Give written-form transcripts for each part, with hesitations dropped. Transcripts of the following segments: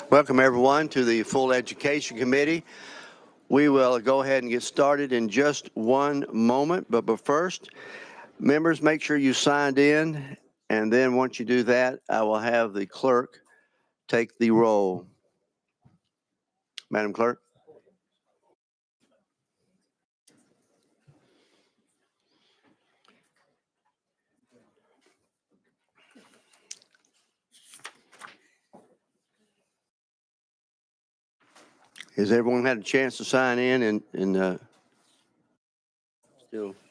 Welcome, everyone, to the Full Education Committee. We will go ahead and get started in just one moment, but first, members, make sure you signed in, and then once you do that, I will have the clerk take the roll. Madam Clerk. Has everyone had a chance to sign in and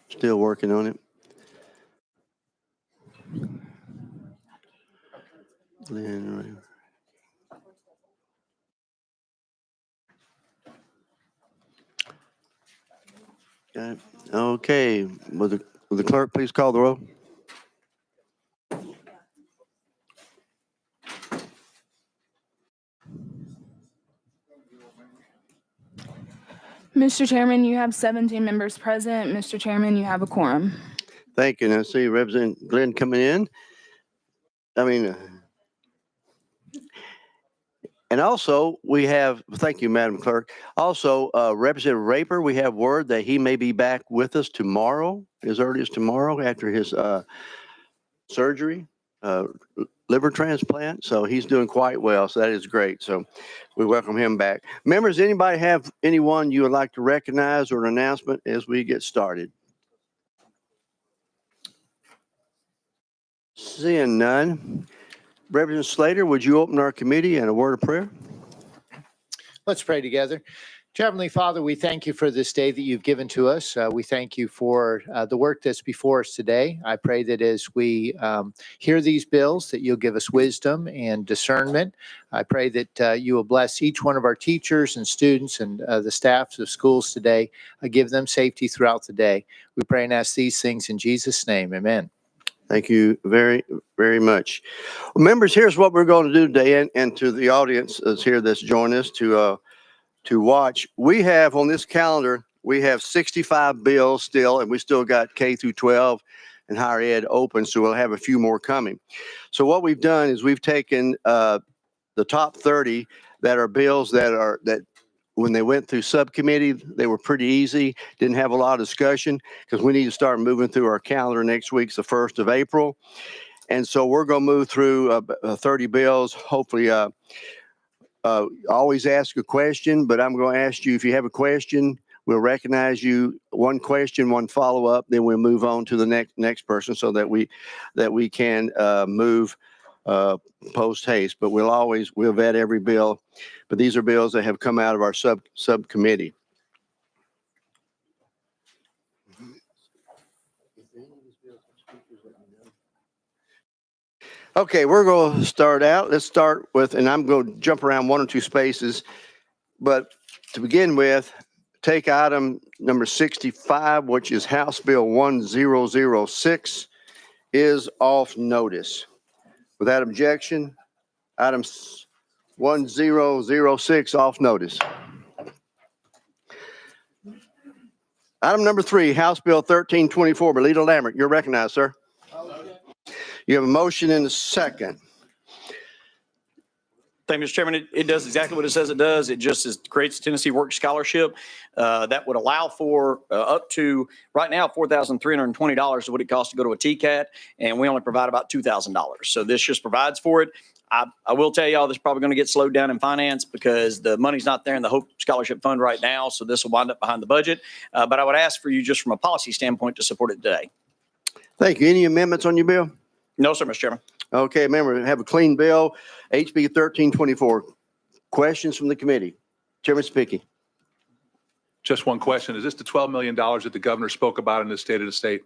still working on it? Lynn, got it. Okay, will the clerk please call the roll? Mr. Chairman, you have 17 members present. Mr. Chairman, you have a quorum. Thank you. And I see Representative Glenn coming in. And also we have, thank you, Madam Clerk. Also, Representative Raper, we have word that he may be back with us tomorrow, as early as tomorrow after his surgery, liver transplant. So he's doing quite well. So that is great. So we welcome him back. Members, anybody have anyone you would like to recognize or an announcement as we get started? Seeing none. Representative Slater, would you open our committee in a word of prayer? Let's pray together. Heavenly Father, we thank you for this day that you've given to us. We thank you for the work that's before us today. I pray that as we hear these bills, that you'll give us wisdom and discernment. I pray that you will bless each one of our teachers and students and the staffs of schools today. Give them safety throughout the day. We pray and ask these things in Jesus' name. Amen. Thank you very, very much. Well, members, here's what we're going to do today, and to the audience that's here that's joined us to watch. We have on this calendar, we have 65 bills still, and we still got K through 12 and higher ed open, so we'll have a few more coming. So what we've done is we've taken the top 30 that are bills that when they went through subcommittee, they were pretty easy, didn't have a lot of discussion, because we need to start moving through our calendar. Next week's the 1st of April. And so we're going to move through 30 bills. Hopefully, always ask a question, but I'm going to ask you, if you have a question, we'll recognize you. One question, one follow-up, then we'll move on to the next person so that we can move post haste. But we'll vet every bill. But these are bills that have come out of our subcommittee. Okay, we're going to start out. Let's start with, and I'm going to jump around one or two spaces, but to begin with, take item number 65, which is House Bill 1006, is off notice. Without objection, item 1006 off notice. Item number 3, House Bill 1324, Belito Lambert. You're recognized, sir. You have a motion and a second. Thank you, Mr. Chairman. It does exactly what it says it does. It just creates a Tennessee Work Scholarship that would allow for up to, right now, $4,320 is what it costs to go to a TCAT, and we only provide about $2,000. So this just provides for it. I will tell y'all this is probably going to get slowed down in finance because the money's not there in the Hope Scholarship Fund right now, so this will wind up behind the budget. But I would ask for you, just from a policy standpoint, to support it today. Thank you. Any amendments on your bill? No, sir, Mr. Chairman. Okay, remember, have a clean bill, HB 1324. Questions from the committee? Chairman Spicki. Just one question. Is this the $12 million that the governor spoke about in the State of the State?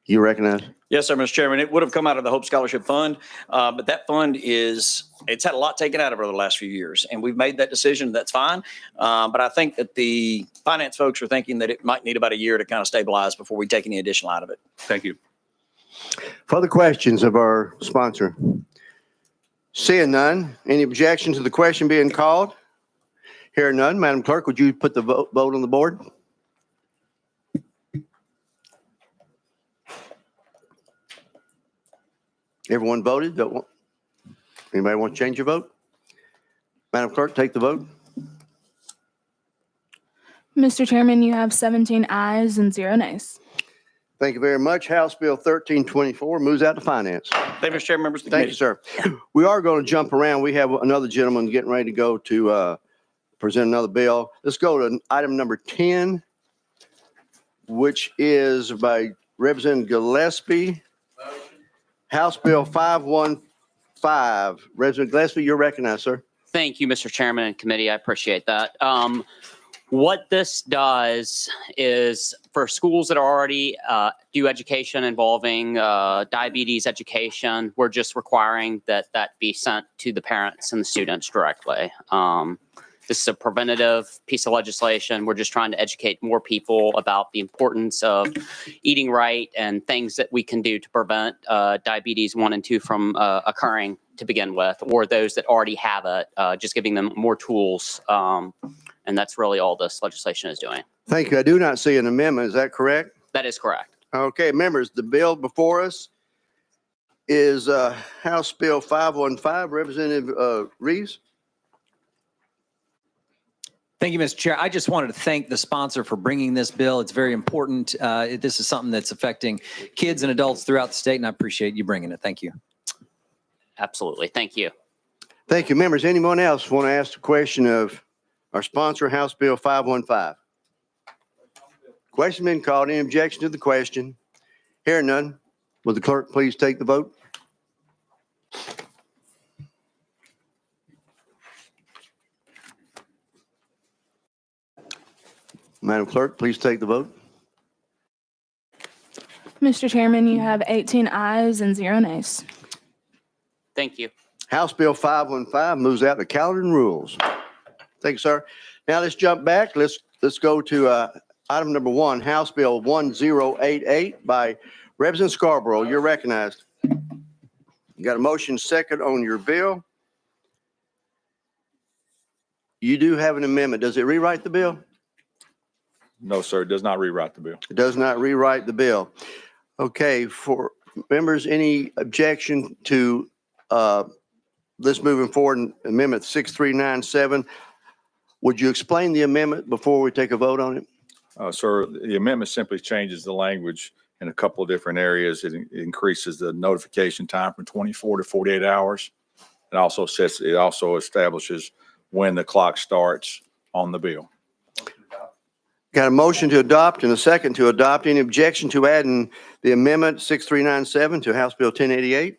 You recognize? Yes, sir, Mr. Chairman. It would have come out of the Hope Scholarship Fund, but that fund it's had a lot taken out of it over the last few years, and we've made that decision. That's fine. But I think that the finance folks are thinking that it might need about a year to kind of stabilize before we take any additional out of it. Thank you. Further questions of our sponsor? Seeing none, any objection to the question being called? Hearing none, Madam Clerk, would you put the vote on the board? Everyone voted? Anybody want to change your vote? Madam Clerk, take the vote. Mr. Chairman, you have 17 ayes and 0 nays. Thank you very much. House Bill 1324 moves out to finance. Thank you, Mr. Chairman, members of the Thank you, committee. sir. We are going to jump around. We have another gentleman getting ready to go to present another bill. Let's go to item number 10, which is by Representative Gillespie. House Bill 515. Representative Gillespie, you're recognized, sir. Thank you, Mr. Chairman and committee. I appreciate that. What this does is for schools that already do education involving diabetes education, we're just requiring that be sent to the parents and the students directly. This is a preventative piece of legislation. We're just trying to educate more people about the importance of eating right and things that we can do to prevent diabetes 1 and 2 from occurring to begin with, or those that already have it, just giving them more tools. And that's really all this legislation is doing. Thank you. I do not see an amendment. Is that correct? That is correct. Okay, members, the bill before us is House Bill 515. Representative Reeves. Thank you, Mr. Chair. I just wanted to thank the sponsor for bringing this bill. It's very important. This is something that's affecting kids and adults throughout the state, and I appreciate you bringing it. Thank you. Absolutely. Thank you. Thank you, members. Anyone else want to ask the question of our sponsor, House Bill 515? Question been called. Any objection to the question? Hearing none, will the clerk please take the vote? Madam Clerk, please take the vote. Mr. Chairman, you have 18 ayes and 0 nays. Thank you. House Bill 515 moves out the calendar and rules. Thank you, sir. Now let's jump back. Let's go to item number 1, House Bill 1088 by Representative Scarborough. You're recognized. You got a motion second on your bill. You do have an amendment. Does it rewrite the bill? No, sir, it does not rewrite the bill. It does not rewrite the bill. Okay, for members, any objection to this moving forward, Amendment 6397? Would you explain the amendment before we take a vote on it? Sir, the amendment simply changes the language in a couple of different areas. It increases the notification time from 24 to 48 hours. It also establishes when the clock starts on the bill. Got a motion to adopt and a second to adopt. Any objection to adding the amendment 6397 to House Bill 1088?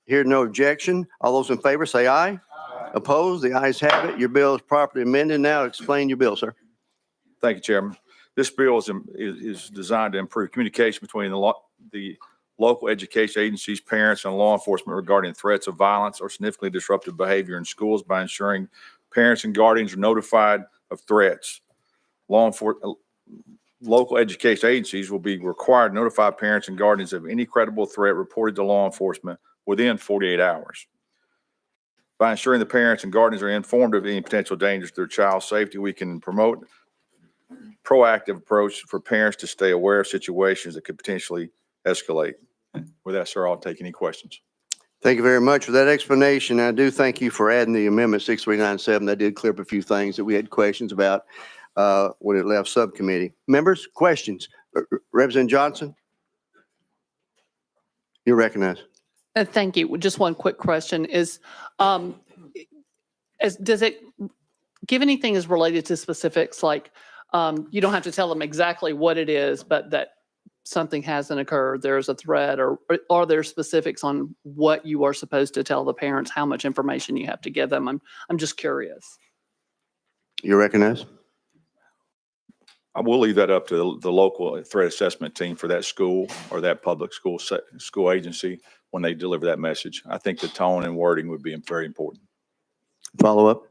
Hear no objection. All those in favor say aye. Opposed? The ayes have it. Your bill is properly amended. Now explain your bill, sir. Thank you, Chairman. This bill is designed to improve communication between the local education agencies, parents, and law enforcement regarding threats of violence or significantly disruptive behavior in schools by ensuring parents and guardians are notified of threats. Local education agencies will be required to notify parents and guardians of any credible threat reported to law enforcement within 48 hours. By ensuring the parents and guardians are informed of any potential dangers to their child's safety, we can promote proactive approach for parents to stay aware of situations that could potentially escalate. With that, sir, I'll take any questions. Thank you very much for that explanation. I do thank you for adding the amendment 6397. That did clear up a few things that we had questions about when it left subcommittee. Members, questions? Representative Johnson? You're recognized. Thank you. Just one quick question is, does it give anything as related to specifics like you don't have to tell them exactly what it is, but that something hasn't occurred, there's a threat, or are there specifics on what you are supposed to tell the parents, how much information you have to give them? I'm just curious. You're recognized. I will leave that up to the local threat assessment team for that school or that public school agency when they deliver that message. I think the tone and wording would be very important. Follow up.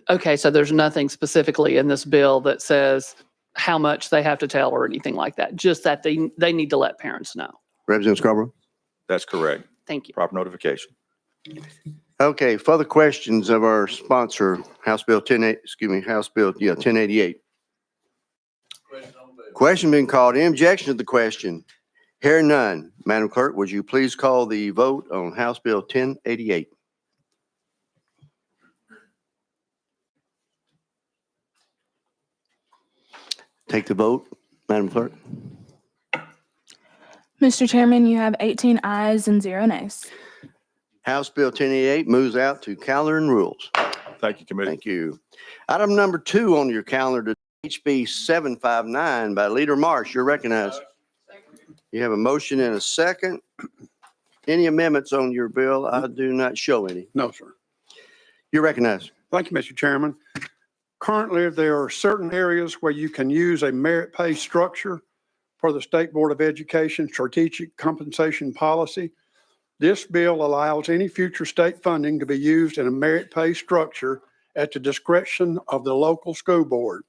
Okay, so there's nothing specifically in this bill that says how much they have to tell or anything like that, just that they need to let parents know. Representative Scarborough. That's correct. Thank you. Proper notification. Okay, further questions of our sponsor, House Bill 1088. Question being called. Any objection to the question? Hearing none. Madam Clerk, would you please call the vote on House Bill 1088? Take the vote, Madam Clerk. Mr. Chairman, you have 18 ayes and 0 nays. House Bill 1088 moves out to calendar and rules. Thank you, committee. Thank you. Item number 2 on your calendar, HB 759 by Leader Marsh. You're recognized. You have a motion and a second. Any amendments on your bill? I do not show any. No, sir. You're recognized. Thank you, Mr. Chairman. Currently, there are certain areas where you can use a merit pay structure for the State Board of Education strategic compensation policy. This bill allows any future state funding to be used in a merit pay structure at the discretion of the local school board.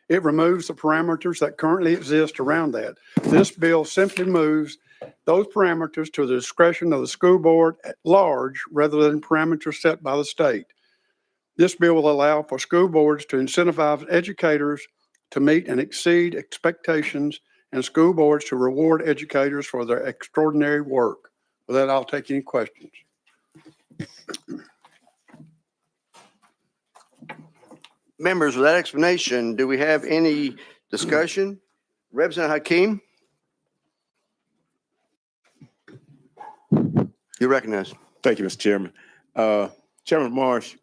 It removes the parameters that currently exist around that. This bill simply moves those parameters to the discretion of the school board at large rather than parameters set by the state. This bill will allow for school boards to incentivize educators to meet and exceed expectations and school boards to reward educators for their extraordinary work. With that, I'll take any questions. Members, with that explanation, do we have any discussion? Representative Hakeem? You're recognized. Thank you, Mr. Chairman. Chairman Marsh,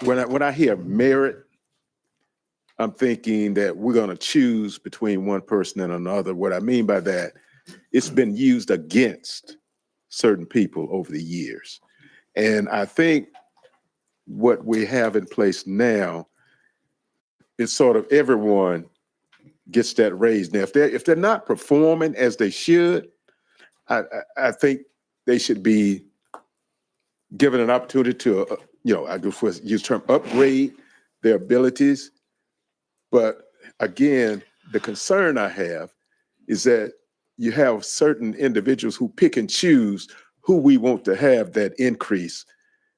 when I hear merit, I'm thinking that we're going to choose between one person and another. What I mean by that, it's been used against certain people over the years. And I think what we have in place now is sort of everyone gets that raise. Now, if they're not performing as they should, I think they should be given an opportunity to, I guess use the term, upgrade their abilities. But again, the concern I have is that you have certain individuals who pick and choose who we want to have that increase,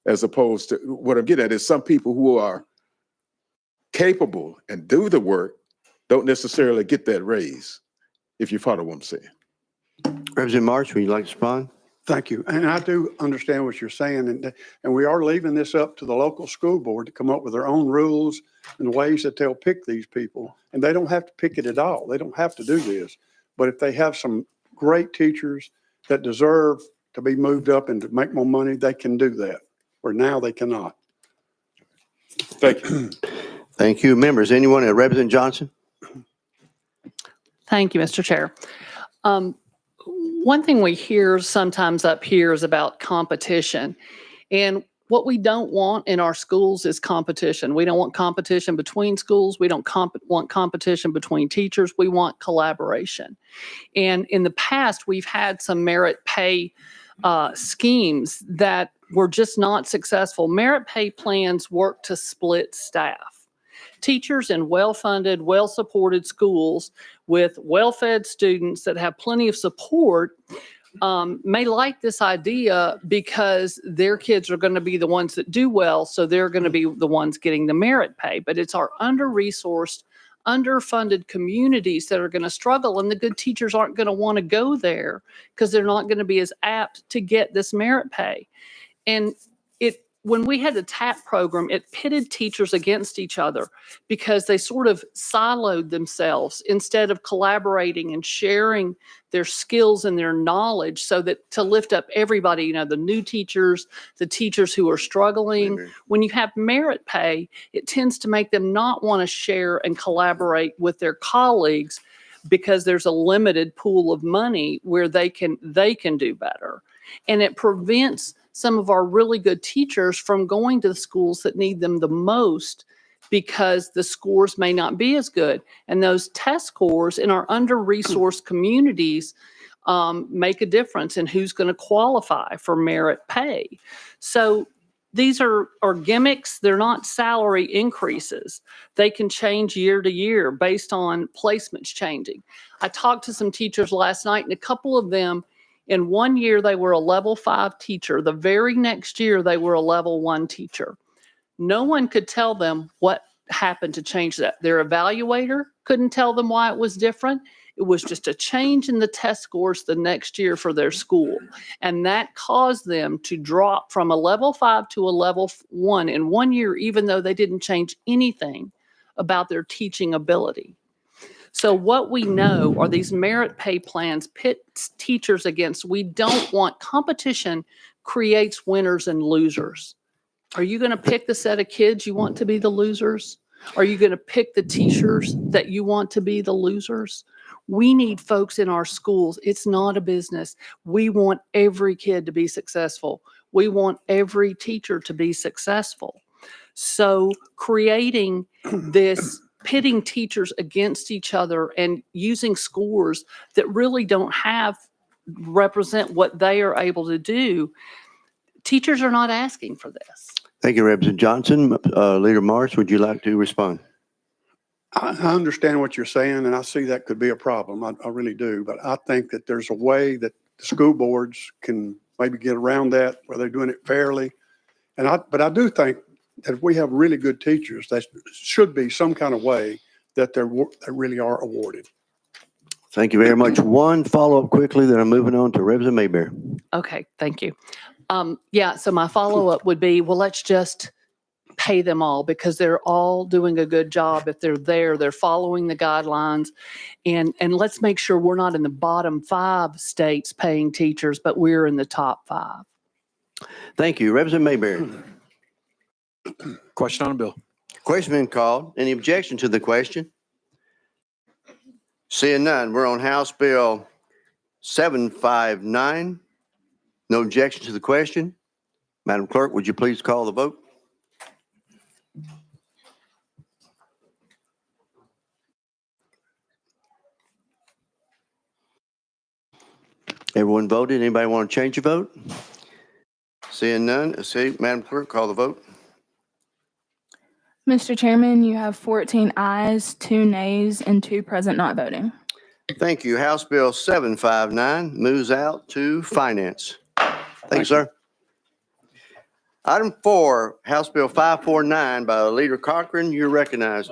as opposed to what I'm getting at is some people who are capable and do the work don't necessarily get that raise, if you follow what I'm saying. Representative Marsh, would you like to respond? Thank you. And I do understand what you're saying. And we are leaving this up to the local school board to come up with their own rules and ways that they'll pick these people. And they don't have to pick it at all. They don't have to do this. But if they have some great teachers that deserve to be moved up and to make more money, they can do that. Where now they cannot. Thank you. Thank you. Members, anyone? Representative Johnson? Thank you, Mr. Chair. One thing we hear sometimes up here is about competition. And what we don't want in our schools is competition. We don't want competition between schools. We don't want competition between teachers. We want collaboration. And in the past, we've had some merit pay schemes that were just not successful. Merit pay plans work to split staff. Teachers in well-funded, well-supported schools with well-fed students that have plenty of support may like this idea because their kids are going to be the ones that do well, so they're going to be the ones getting the merit pay. But it's our under-resourced, underfunded communities that are going to struggle, and the good teachers aren't going to want to go there because they're not going to be as apt to get this merit pay. And when we had the TAP program, it pitted teachers against each other because they sort of siloed themselves instead of collaborating and sharing their skills and their knowledge so that to lift up everybody, the new teachers, the teachers who are struggling. When you have merit pay, it tends to make them not want to share and collaborate with their colleagues because there's a limited pool of money where they can do better. And it prevents some of our really good teachers from going to the schools that need them the most because the scores may not be as good. And those test scores in our under-resourced communities make a difference in who's going to qualify for merit pay. So these are gimmicks. They're not salary increases. They can change year to year based on placements changing. I talked to some teachers last night, and a couple of them, in 1 year, they were a level 5 teacher. The very next year, they were a level 1 teacher. No one could tell them what happened to change that. Their evaluator couldn't tell them why it was different. It was just a change in the test scores the next year for their school. And that caused them to drop from a level 5 to a level 1 in 1 year, even though they didn't change anything about their teaching ability. So what we know are these merit pay plans pit teachers against. We don't want competition creates winners and losers. Are you going to pick the set of kids you want to be the losers? Are you going to pick the teachers that you want to be the losers? We need folks in our schools. It's not a business. We want every kid to be successful. We want every teacher to be successful. So creating this pitting teachers against each other and using scores that really don't represent what they are able to do, teachers are not asking for this. Thank you, Representative Johnson. Leader Morris, would you like to respond? I understand what you're saying, and I see that could be a problem. I really do. But I think that there's a way that the school boards can maybe get around that where they're doing it fairly. But I do think that if we have really good teachers, there should be some kind of way that they really are awarded. Thank you very much. One follow-up quickly, then I'm moving on to Representative Mayberry. Okay, thank you. Yeah, so my follow-up would be, well, let's just pay them all because they're all doing a good job. If they're there, they're following the guidelines. And let's make sure we're not in the bottom 5 states paying teachers, but we're in the top 5. Thank you. Representative Mayberry. Question on the bill. Question been called. Any objection to the question? Seeing none, we're on House Bill 759. No objection to the question. Madam Clerk, would you please call the vote? Everyone voted. Anybody want to change your vote? Seeing none, Madam Clerk, call the vote. Mr. Chairman, you have 14 ayes, 2 nays, and 2 present not voting. Thank you. House Bill 759 moves out to Finance. Thank you, sir. Item 4, House Bill 549 by Leader Cochran. You're recognized.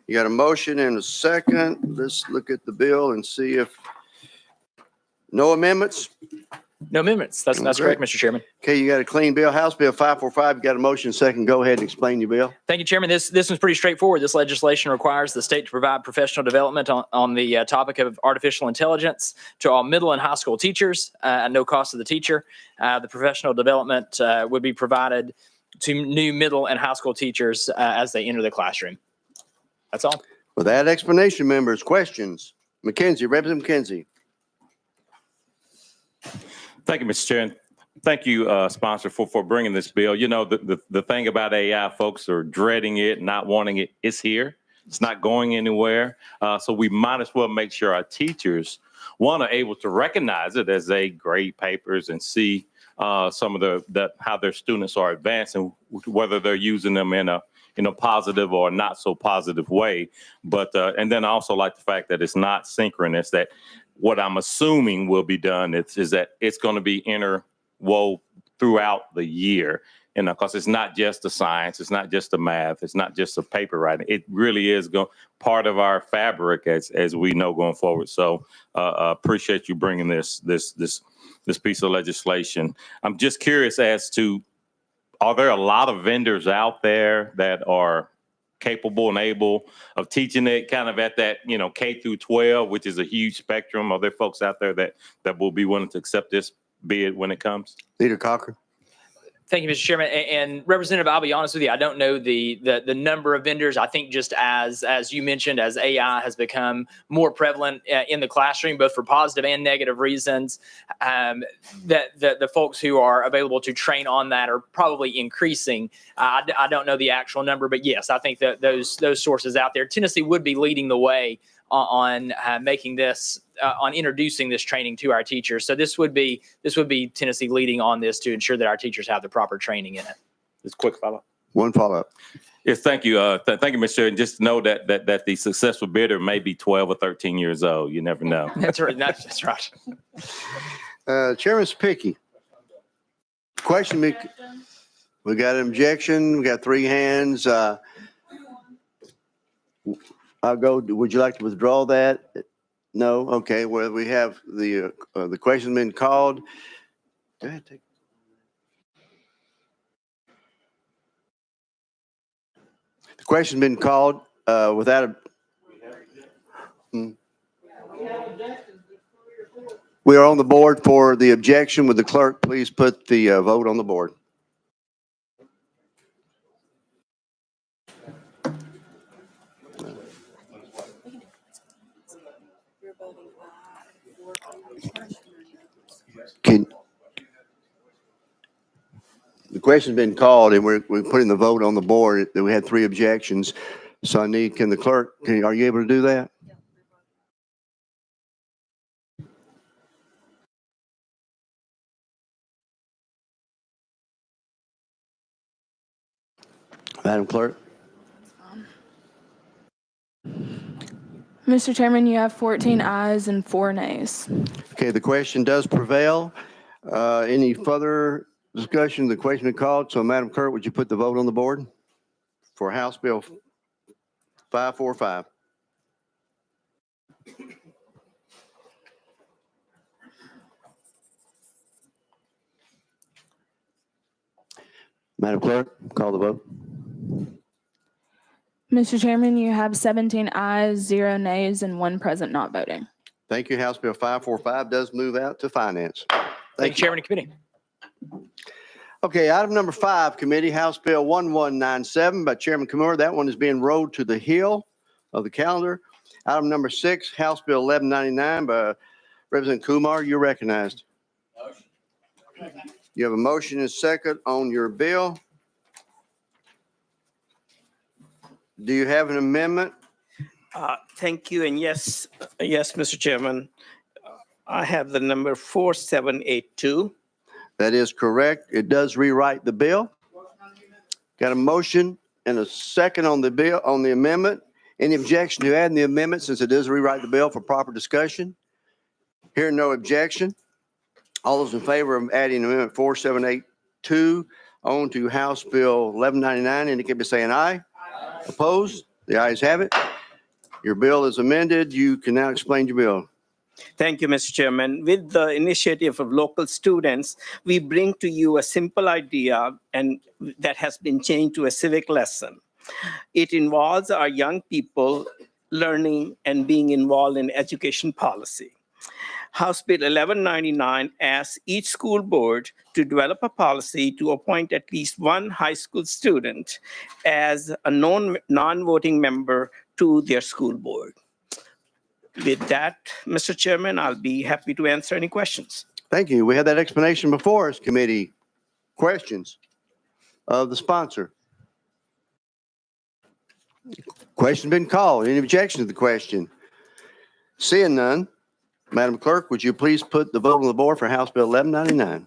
You got a motion and a second. Let's look at the bill and see if no amendments. No amendments. That's correct, Mr. Chairman. Okay, you got a clean bill. House Bill 545, you got a motion second. Go ahead and explain your bill. Thank you, Chairman. This one's pretty straightforward. This legislation requires the state to provide professional development on the topic of artificial intelligence to all middle and high school teachers at no cost to the teacher. The professional development would be provided to new middle and high school teachers as they enter the classroom. That's all. With that explanation, members, questions? McKenzie, Representative McKenzie. Thank you, Mr. Chair. Thank you, sponsor, for bringing this bill. You know, the thing about AI, folks are dreading it, not wanting it. It's here. It's not going anywhere. So we might as well make sure our teachers, one, are able to recognize it as they grade papers and see some of how their students are advancing, whether they're using them in a positive or not so positive way. But and then I also like the fact that it's not synchronous, that what I'm assuming will be done is that it's going to be interwove throughout the year. And of course, it's not just the science, it's not just the math, it's not just the paper writing. It really is part of our fabric as we know going forward. So appreciate you bringing this piece of legislation. I'm just curious as to, are there a lot of vendors out there that are capable and able of teaching it kind of at that, K through 12, which is a huge spectrum? Are there folks out there that will be willing to accept this bid when it comes? Leader Cochran. Thank you, Mr. Chairman. And Representative, I'll be honest with you, I don't know the number of vendors. I think just as you mentioned, as AI has become more prevalent in the classroom, both for positive and negative reasons, that the folks who are available to train on that are probably increasing. I don't know the actual number, but yes, I think that those sources out there. Tennessee would be leading the way on making this, on introducing this training to our teachers. So this would be Tennessee leading on this to ensure that our teachers have the proper training in it. Just quick follow-up. One follow-up. Yes, thank you. Thank you, Mr. Chair. And just know that the successful bidder may be 12 or 13 years old. You never know. That's right. That's right. Chairman Spicky. Question. We got an objection. We got 3 hands. I'll go. Would you like to withdraw that? No? Okay. Well, we have the question been called. Go ahead. The Question's been called without a. We are on the board for the objection. Would the clerk please put the vote on the board? Can, the question's been called and we're putting the vote on the board that we had 3 objections. So I need, can the clerk, are you able to do that? Madam Clerk? Mr. Chairman, you have 14 ayes and 4 nays. Okay, the question does prevail. Any further discussion? The question been called. So Madam Clerk, would you put the vote on the board for House Bill 545? Madam Clerk, call the vote. Mr. Chairman, you have 17 ayes, 0 nays, and 1 present not voting. Thank you. House Bill 545 does move out to Finance. Thank you, Chairman and Committee. Okay, item number 5, Committee, House Bill 1197 by Chairman Kimura. That one is being rolled to the hill of the calendar. Item number 6, House Bill 1199 by Representative Kumar. You're recognized. You have a motion and a second on your bill. Do you have an amendment? Thank you. And yes, Mr. Chairman, I have the number 4782. That is correct. It does rewrite the bill. Got a motion and a second on the bill, on the amendment. Any objection to adding the amendment since it does rewrite the bill for proper discussion? Hearing no objection. All those in favor of adding amendment 4782 on to House Bill 1199 indicate by saying aye. Opposed? The ayes have it. Your bill is amended. You can now explain your bill. Thank you, Mr. Chairman. With the initiative of local students, we bring to you a simple idea and that has been changed to a civic lesson. It involves our young people learning and being involved in education policy. House Bill 1199 asks each school board to develop a policy to appoint at least one high school student as a non-voting member to their school board. With that, Mr. Chairman, I'll be happy to answer any questions. Thank you. We had that explanation before us, committee. Questions of the sponsor? Question been called. Any objection to the question? Seeing none, Madam Clerk, would you please put the vote on the board for House Bill 1199?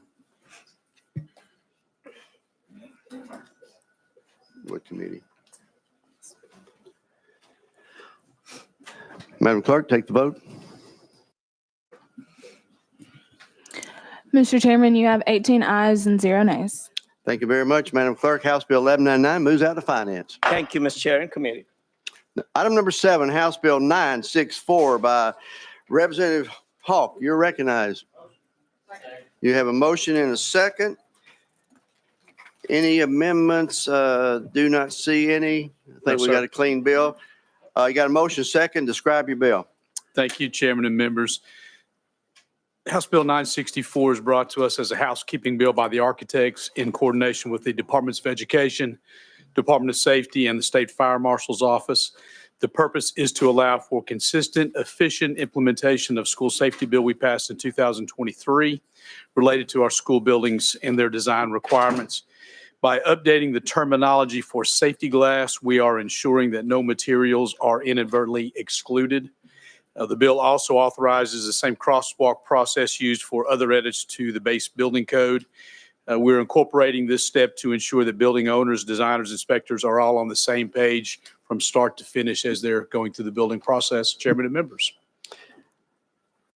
What committee? Madam Clerk, take the vote. Mr. Chairman, you have 18 ayes and 0 nays. Thank you very much, Madam Clerk. House Bill 1199 moves out to Finance. Thank you, Mr. Chair and Committee. Item number 7, House Bill 964 by Representative Hawk. You're recognized. You have a motion and a second. Any amendments? Do not see any. I think we got a clean bill. You got a motion second. Describe your bill. Thank you, Chairman and members. House Bill 964 is brought to us as a housekeeping bill by the architects in coordination with the Departments of Education, Department of Safety, and the State Fire Marshal's Office. The purpose is to allow for consistent, efficient implementation of school safety bill we passed in 2023 related to our school buildings and their design requirements. By updating the terminology for safety glass, we are ensuring that no materials are inadvertently excluded. The bill also authorizes the same crosswalk process used for other edits to the base building code. We're incorporating this step to ensure that building owners, designers, inspectors are all on the same page from start to finish as they're going through the building process. Chairman and members.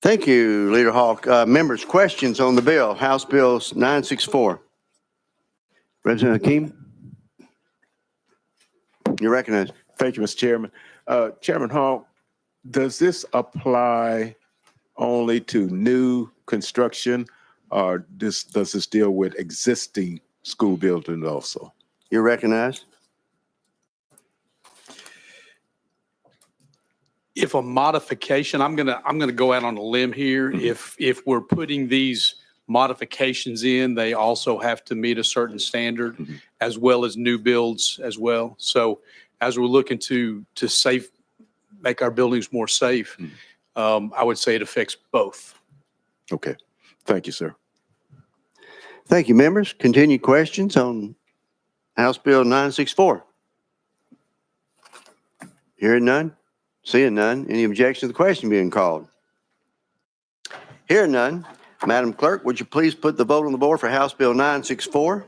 Thank you, Leader Hawk. Members, questions on the bill, House Bill 964. Representative Hakeem, you're recognized. Thank you, Mr. Chairman. Chairman Hall, does this apply only to new construction or does this deal with existing school buildings also? You're recognized. if a modification, I'm gonna go out on a limb here. If we're putting these modifications in, they also have to meet a certain standard as well as new builds as well. So as we're looking to make our buildings more safe, I would say it affects both. Okay. Thank you, sir. Thank you, members. Continued questions on House Bill 964? Hearing none, seeing none. Any objection to the question being called? Hearing none. Madam Clerk, would you please put the vote on the board for House Bill 964?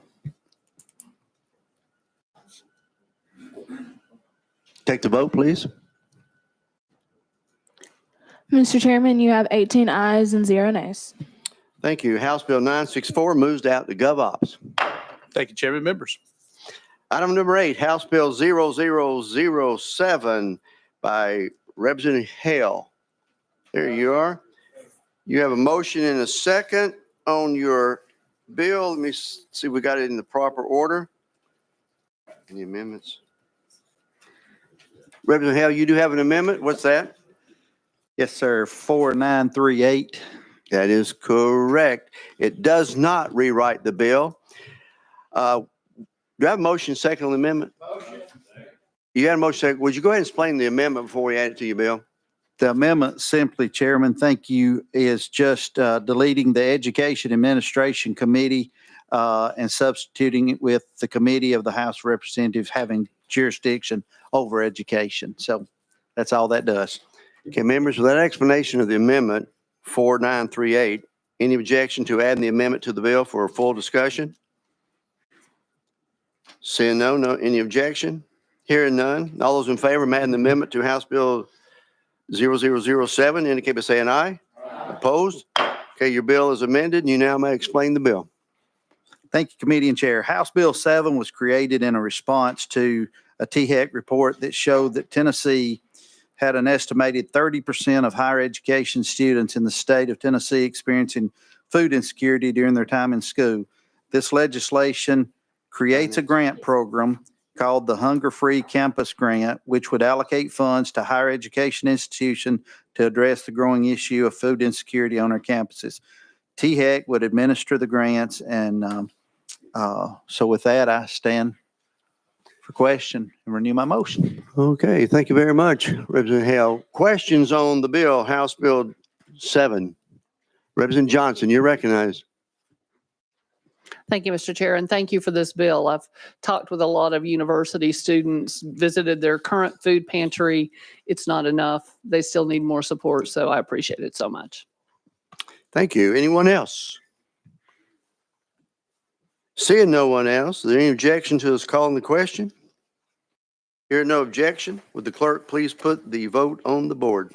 Take the vote, please. Mr. Chairman, you have 18 ayes and 0 nays. Thank you. House Bill 964 moves out to GovOps. Thank you, Chairman, members. Item number 8, House Bill 0007 by Representative Hale. There you are. You have a motion and a second on your bill. Let me see if we got it in the proper order. Any amendments? Representative Hale, you do have an amendment. What's that? Yes, sir. 4938. That is correct. It does not rewrite the bill. Do I have a motion second on the amendment? Motion. You got a motion second. Would you go ahead and explain the amendment before we add it to your bill? The amendment simply, Chairman, thank you, is just deleting the Education Administration Committee and substituting it with the Committee of the House of Representatives having jurisdiction over education. So that's all that does. Okay, members, with that explanation of the amendment 4938, any objection to adding the amendment to the bill for a full discussion? Seeing no, any objection? Hearing none. All those in favor of adding the amendment to House Bill 0007 indicate by saying aye. Opposed? Okay, your bill is amended and you now may explain the bill. Thank you, Committee and Chair. House Bill 7 was created in a response to a THEC report that showed that Tennessee had an estimated 30% of higher education students in the state of Tennessee experiencing food insecurity during their time in school. This legislation creates a grant program called the Hunger Free Campus Grant, which would allocate funds to higher education institutions to address the growing issue of food insecurity on our campuses. THEC would administer the grants, and so with that, I stand for question and renew my motion. Okay, thank you very much, Representative Hale. Questions on the bill, House Bill 7? Representative Johnson, you're recognized. Thank you, Mr. Chair, and thank you for this bill. I've talked with a lot of university students, visited their current food pantry. It's not enough. They still need more support, so I appreciate it so much. Thank you. Anyone else? Seeing no one else, is there any objection to us calling the question? Hearing no objection, would the clerk please put the vote on the board?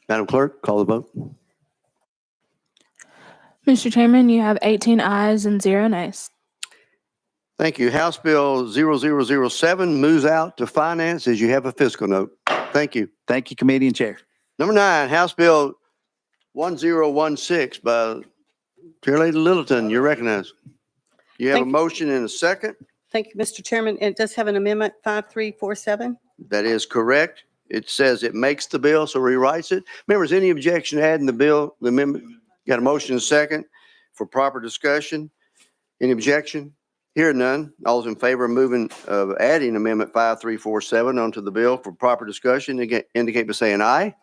Madam Clerk, call the vote. Mr. Chairman, you have 18 ayes and 0 nays. Thank you. House Bill 0007 moves out to finance as you have a fiscal note. Thank you. Thank you, Committee and Chair. Number 9, House Bill 1016 by Chair-Lady Littleton. You're recognized. You have a motion and a second. Thank you, Mr. Chairman. It does have an amendment 5347. That is correct. It says it makes the bill, so rewrites it. Members, any objection to adding the bill, the amendment? Got a motion and a second for proper discussion. Any objection? Hearing none. All those in favor of adding amendment 5347 onto the bill for proper discussion, indicate by saying aye.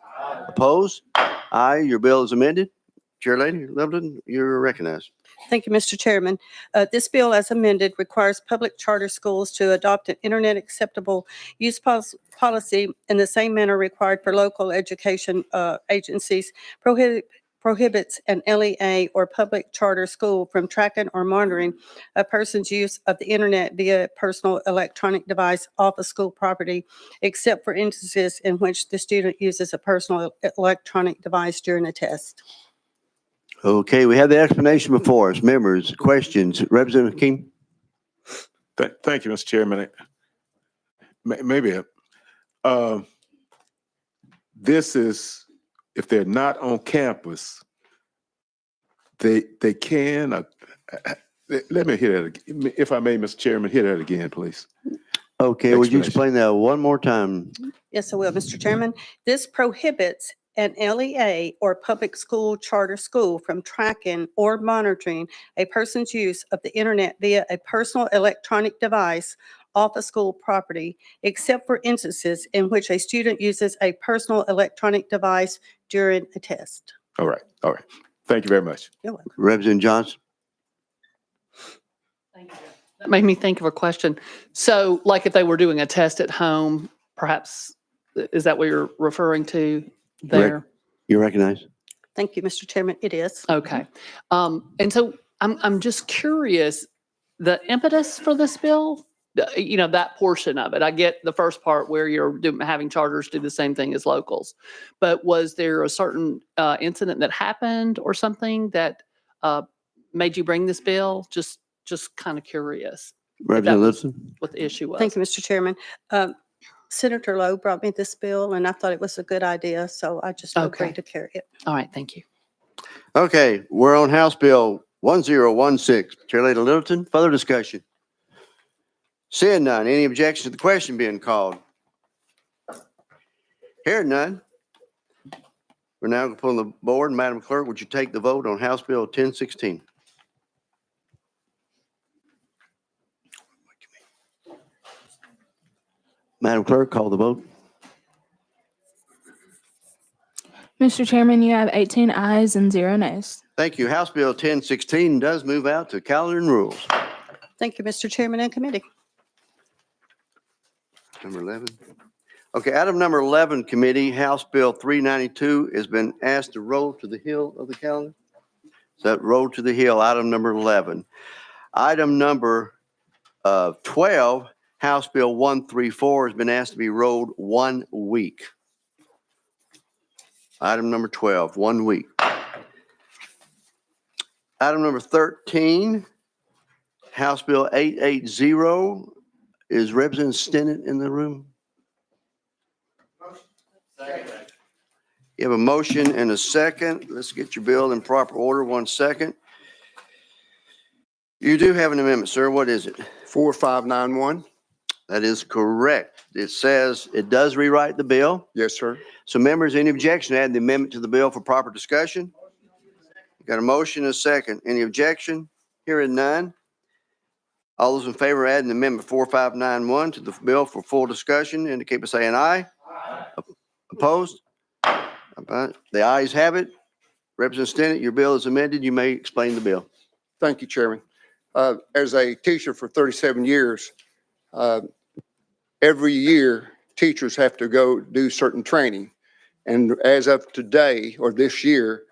Opposed? Aye. Your bill is amended. Chair-Lady Littleton, you're recognized. Thank you, Mr. Chairman. This bill, as amended, requires public charter schools to adopt an internet acceptable use policy in the same manner required for local education agencies, prohibits an LEA or public charter school from tracking or monitoring a person's use of the internet via personal electronic device off of school property, except for instances in which the student uses a personal electronic device during a test. Okay, we have the explanation before us. Members, questions? Representative King? Thank you, Mr. Chairman. Maybe this is, if they're not on campus, they can, Let me hear that, if I may, Mr. Chairman, hear that again, please. Okay, would you Explanation. explain that one more time? Yes, I will, Mr. Chairman. This prohibits an LEA or public school charter school from tracking or monitoring a person's use of the internet via a personal electronic device off a school property, except for instances in which a student uses a personal electronic device during a test. All right, all right. Thank you very much. You're welcome. Representative Johnson? That made me think of a question. So like if they were doing a test at home, perhaps, is that what you're referring to there? You recognize? Thank you, Mr. Chairman. It is. Okay. And so I'm just curious, the impetus for this bill, that portion of it. I get the first part where you're having charters do the same thing as locals. But was there a certain incident that happened or something that made you bring this bill? Just kind of curious Representative Livingston? what the issue was. Thank you, Mr. Chairman. Senator Lowe brought me this bill, and I thought it was a good idea, so I just Okay. agreed to carry it. All right, thank you. Okay, we're on House Bill 1016. Chair Lady Littleton, further discussion? Seeing none, any objection to the question being called? Hearing none. We're now going to put on the board. Madam Clerk, would you take the vote on House Bill 1016? Madam Clerk, call the vote. Mr. Chairman, you have 18 ayes and 0 nays. Thank you. House Bill 1016 does move out to calendar and rules. Thank you, Mr. Chairman and committee. Number 11. Okay, item number 11, committee, House Bill 392 has been asked to roll to the hill of the calendar. So that roll to the hill, item number 11. Item number 12, House Bill 134 has been asked to be rolled 1 week. Item number 12, 1 week. Item number 13, House Bill 880. Is Representative Stinnett in the room? You have a motion and a second. Let's get your bill in proper order. 1 second. You do have an amendment, sir. What is it? 4591. That is correct. It says it does rewrite the bill. Yes, sir. So members, any objection to add the amendment to the bill for proper discussion? Got a motion and a second. Any objection? Hearing none. All those in favor of adding amendment 4591 to the bill for full discussion indicate by saying aye. Opposed? The ayes have it. Representative Stinnett, your bill is amended. You may explain the bill. Thank you, Chairman. As a teacher for 37 years, every year, teachers have to go do certain training. And as of today, or this year,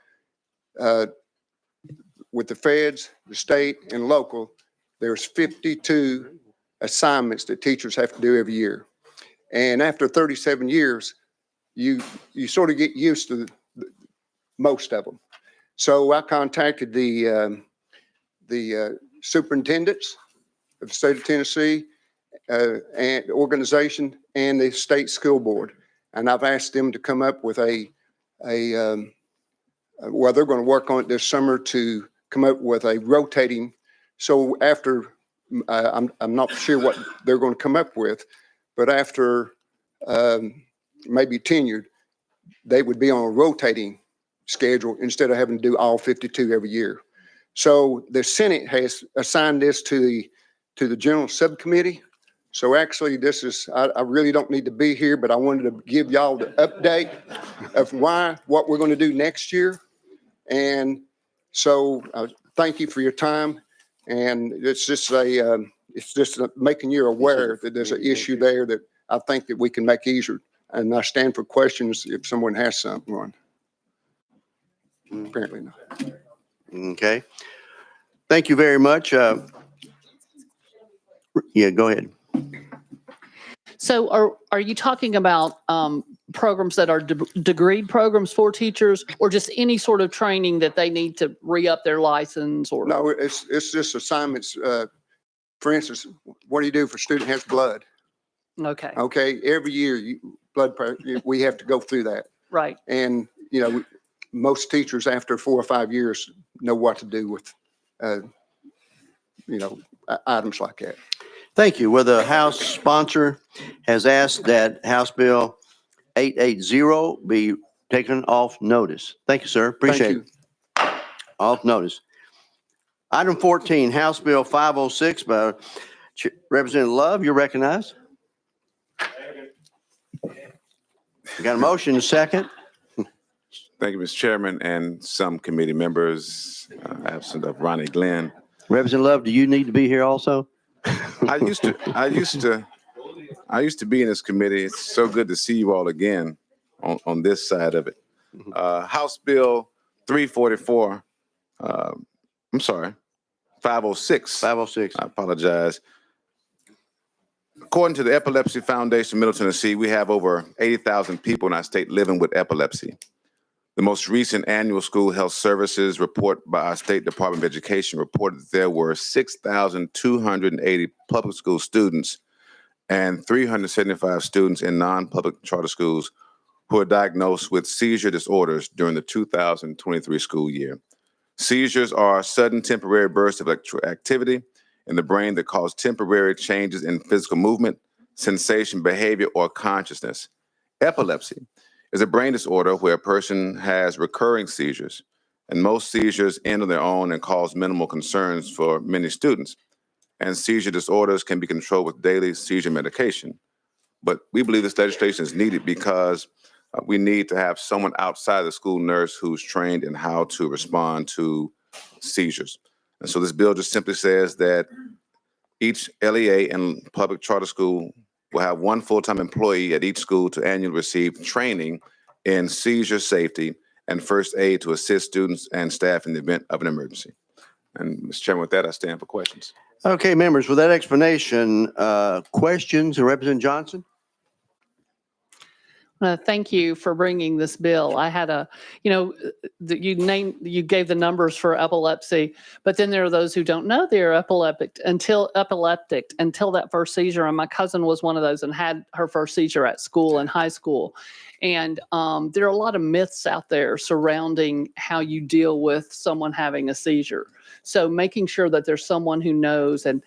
with the feds, the state, and local, there's 52 assignments that teachers have to do every year. And after 37 years, you sort of get used to most of them. So I contacted the superintendents of the state of Tennessee and the organization and the state school board. And I've asked them to come up with well, they're going to work on it this summer to come up with a rotating. So after, I'm not sure what they're going to come up with, but after maybe tenured, they would be on a rotating schedule instead of having to do all 52 every year. So the Senate has assigned this to the General Subcommittee. So actually, this is, I really don't need to be here, but I wanted to give y'all the update of what we're going to do next year. And so thank you for your time. And it's just making you aware that there's an issue there that I think that we can make easier. And I stand for questions if someone has something. Apparently not. Okay. Thank you very much. Yeah, go ahead. So are you talking about programs that are degree programs for teachers, or just any sort of training that they need to re-up their license? Or no, it's just assignments. For instance, what do you do if a student has blood? Okay. Okay, every year blood pressure, we have to go through that. Right. And most teachers after 4 or 5 years know what to do with items like that. Thank you. Well, the House sponsor has asked that House Bill 880 be taken off notice. Thank you, sir. Appreciate it. Off notice. Item 14, House Bill 506 by Representative Love. You're recognized. We got a motion, a second. Thank you, Mr. Chairman, and some committee members, absent of Ronnie Glenn. Representative Love, do you need to be here also? I used to be in this committee. It's so good to see you all again on this side of it. House Bill 344, I'm sorry, 506. 506. I apologize. According to the Epilepsy Foundation, Middle Tennessee, we have over 80,000 people in our state living with epilepsy. The most recent annual school health services report by our State Department of Education reported that there were 6,280 public school students and 375 students in non-public charter schools who were diagnosed with seizure disorders during the 2023 school year. Seizures are sudden temporary bursts of electrical activity in the brain that cause temporary changes in physical movement, sensation, behavior, or consciousness. Epilepsy is a brain disorder where a person has recurring seizures, and most seizures end on their own and cause minimal concerns for many students. And seizure disorders can be controlled with daily seizure medication. But we believe this legislation is needed because we need to have someone outside the school nurse who's trained in how to respond to seizures. And so this bill just simply says that each LEA and public charter school will have one full-time employee at each school to annually receive training in seizure safety and first aid to assist students and staff in the event of an emergency. And Mr. Chairman, with that, I stand for questions. Okay, members, with that explanation, questions, Representative Johnson? Thank you for bringing this bill. I had you gave the numbers for epilepsy, but then there are those who don't know they're epileptic until that first seizure. And my cousin was one of those and had her first seizure at school in high school. And there are a lot of myths out there surrounding how you deal with someone having a seizure. So making sure that there's someone who knows. And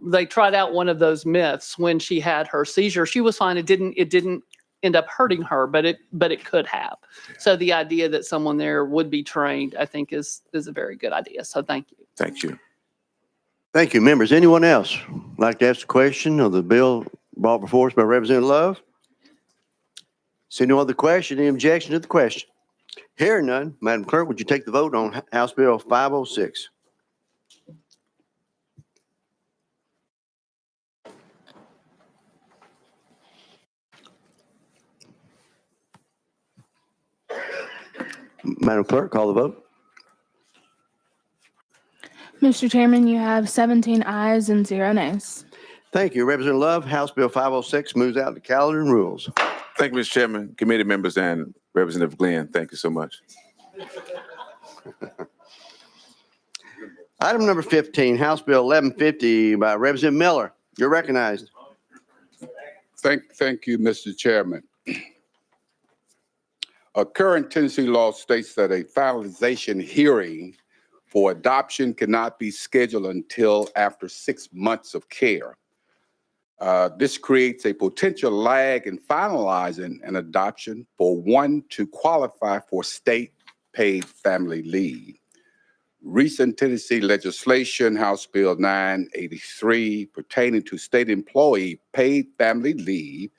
they tried out one of those myths when she had her seizure. She was fine. It didn't end up hurting her, but it could have. So the idea that someone there would be trained, I think is a very good idea. So thank you. Thank you. Thank you, members. Anyone else like to ask a question of the bill brought before us by Representative Love? See no other question, any objection to the question? Hearing none, Madam Clerk, would you take the vote on House Bill 506? Madam Clerk, call the vote. Mr. Chairman, you have 17 ayes and 0 nays. Thank you, Representative Love. House Bill 506 moves out to calendar and rules. Thank you, Mr. Chairman, committee members, and Representative Glenn. Thank you so much. Item number 15, House Bill 1150 by Representative Miller. You're recognized. Thank you, Mr. Chairman. A current Tennessee law states that a finalization hearing for adoption cannot be scheduled until after 6 months of care. This creates a potential lag in finalizing an adoption for one to qualify for state paid family leave. Recent Tennessee legislation, House Bill 983, pertaining to state employee paid family leave,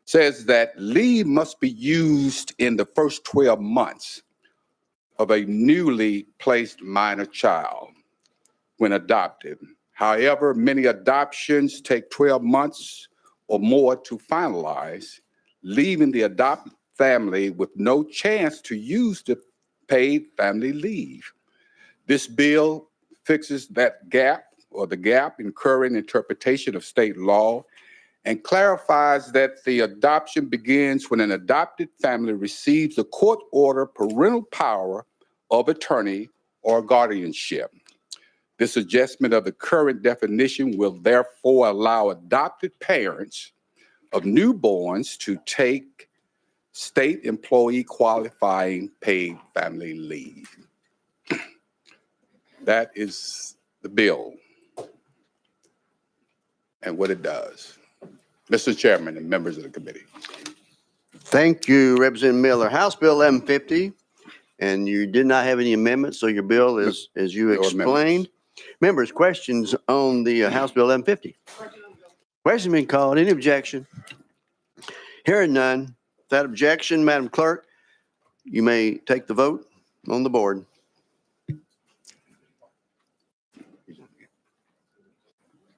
says that leave must be used in the first 12 months of a newly placed minor child when adopted. However, many adoptions take 12 months or more to finalize, leaving the adopted family with no chance to use the paid family leave. This bill fixes that gap, or the gap in current interpretation of state law, and clarifies that the adoption begins when an adopted family receives a court order parental power of attorney or guardianship. This adjustment of the current definition will therefore allow adopted parents of newborns to take state employee qualifying paid family leave. That is the bill and what it does. Mr. Chairman and members of the committee. Thank you, Representative Miller. House Bill 1150, and you did not have any amendments, so your bill is, as you No amendments. explained. Members, questions on the House Bill 1150? Question being called. Any objection? Hearing none. Without objection, Madam Clerk, you may take the vote on the board.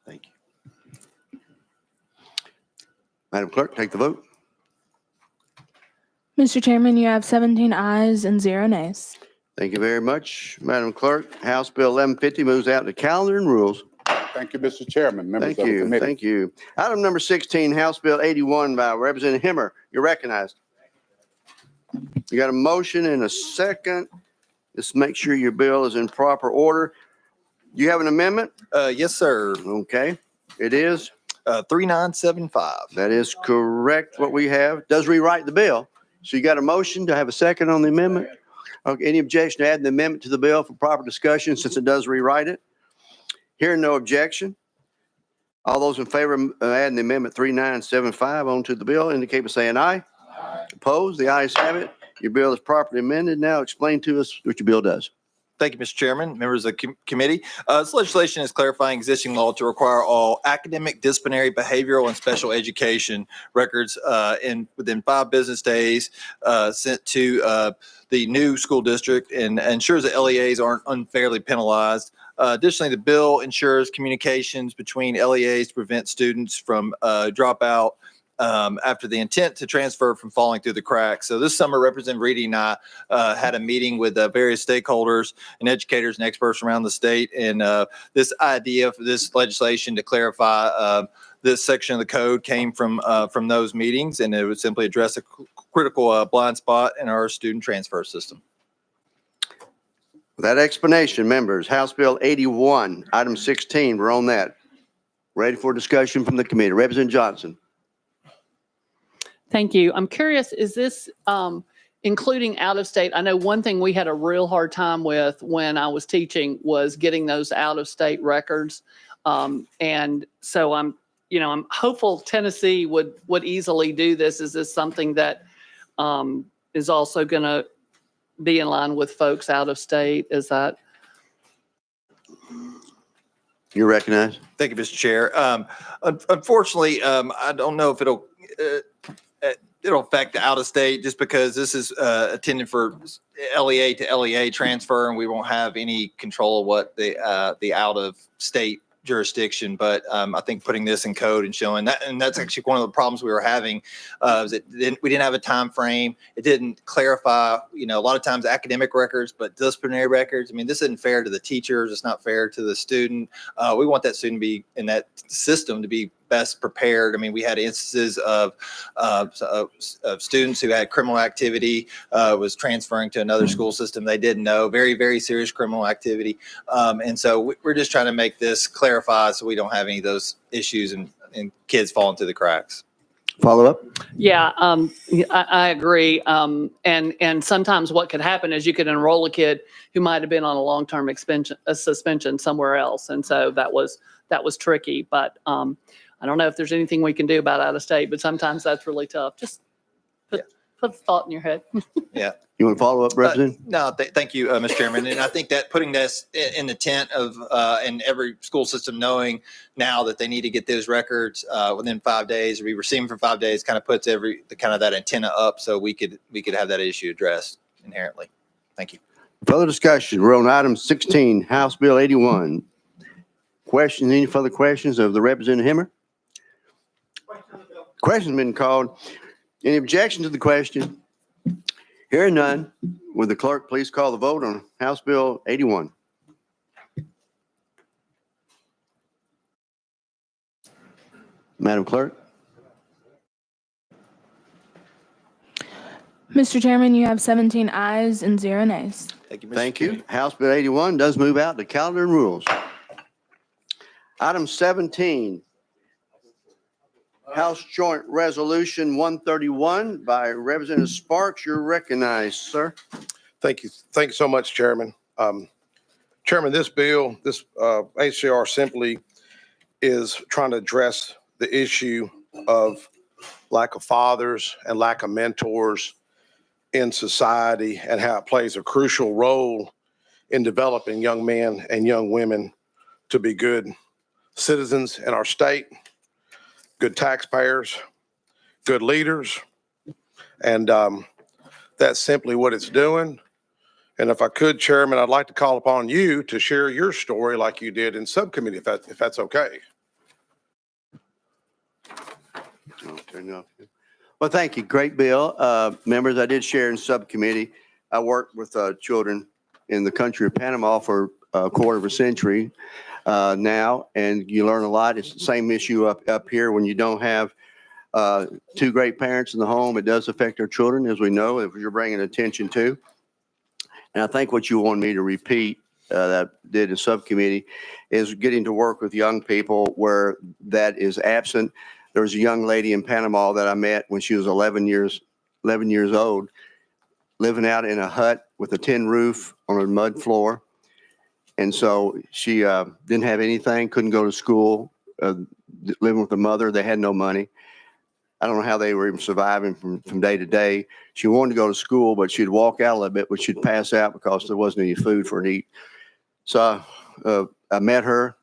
Thank you. Madam Clerk, take the vote. Mr. Chairman, you have 17 ayes and 0 nays. Thank you very much, Madam Clerk. House Bill 1150 moves out to calendar and rules. Thank you, Mr. Chairman, members Thank of the you. committee. Thank you. Item number 16, House Bill 81 by Representative Himmer. You're recognized. You got a motion and a second. Just make sure your bill is in proper order. You have an amendment? Yes, sir. Okay. It is? 3975. That is correct, what we have. Does rewrite the bill. So you got a motion to have a second on the amendment? Okay, any objection to adding the amendment to the bill for proper discussion since it does rewrite it? Hearing no objection. All those in favor of adding the amendment 3975 onto the bill indicate by saying aye. Aye. Opposed? The ayes have it. Your bill is properly amended. Now explain to us what your bill does. Thank you, Mr. Chairman, members of the committee. This legislation is clarifying existing law to require all academic, disciplinary, behavioral, and special education records within 5 business days sent to the new school district and ensures that LEAs aren't unfairly penalized. Additionally, the bill ensures communications between LEAs to prevent students from dropout after the intent to transfer from falling through the cracks. So this summer, Representative Reedy and I had a meeting with various stakeholders and educators and experts around the state. And this idea for this legislation to clarify this section of the code came from those meetings, and it would simply address a critical blind spot in our student transfer system. With that explanation, members, House Bill 81, item 16, we're on that. Ready for discussion from the committee. Representative Johnson. Thank you. I'm curious, is this including out of state? I know one thing we had a real hard time with when I was teaching was getting those out of state records. And so I'm hopeful Tennessee would easily do this. Is this something that is also going to be in line with folks out of state? Is that? You're recognized. Thank you, Mr. Chair. Unfortunately, I don't know if it'll affect the out of state just because this is intended for LEA to LEA transfer, and we won't have any control of what the out of state jurisdiction. But I think putting this in code and showing that, and that's actually one of the problems we were having, is that we didn't have a time frame. It didn't clarify, a lot of times academic records, but disciplinary records. I mean, this isn't fair to the teachers. It's not fair to the student. We want that student to be in that system to be best prepared. I mean, we had instances of students who had criminal activity, was transferring to another school system they didn't know, very, very serious criminal activity. And so we're just trying to make this clarify so we don't have any of those issues and kids falling through the cracks. Follow up? Yeah, I agree. And sometimes what could happen is you could enroll a kid who might have been on a long-term suspension somewhere else. And so that was tricky. But I don't know if there's anything we can do about out of state, but sometimes that's really tough. Just put the thought in your head. Yeah. You want to follow up, Representative? No, thank you, Mr. Chairman. And I think that putting this in the tent of in every school system knowing now that they need to get those records within 5 days, or be receiving for 5 days, kind of puts that antenna up so we could have that issue addressed inherently. Thank you. Further discussion. We're on item 16, House Bill 81. Questions? Any further questions of the Representative Himmer? Question's been called. Any objection to the question? Hearing none, would the clerk please call the vote on House Bill 81? Madam Clerk? Mr. Chairman, you have 17 ayes and 0 nays. Thank you, Mr. Thank you. House Bill 81 does move out to calendar and rules. Item 17, House Joint Resolution 131 by Representative Sparks. You're recognized, sir. Thank you. Thank you so much, Chairman. Chairman, this bill, this HJR simply is trying to address the issue of lack of fathers and lack of mentors in society and how it plays a crucial role in developing young men and young women to be good citizens in our state, good taxpayers, good leaders. And that's simply what it's doing. And if I could, Chairman, I'd like to call upon you to share your story like you did in subcommittee, if that's okay. Well, thank you. Great bill. Members, I did share in subcommittee. I worked with children in the country of Panama for a quarter of a century now, and you learn a lot. It's the same issue up here when you don't have two great parents in the home. It does affect our children, as we know, if you're bringing attention to. And I think what you want me to repeat that I did in subcommittee is getting to work with young people where that is absent. There was a young lady in Panama that I met when she was 11 years old, living out in a hut with a tin roof on a mud floor. And so she didn't have anything, couldn't go to school, living with a mother. They had no money. I don't know how they were even surviving from day to day. She wanted to go to school, but she'd walk out a little bit, but she'd pass out because there wasn't any food for her to eat. So I met her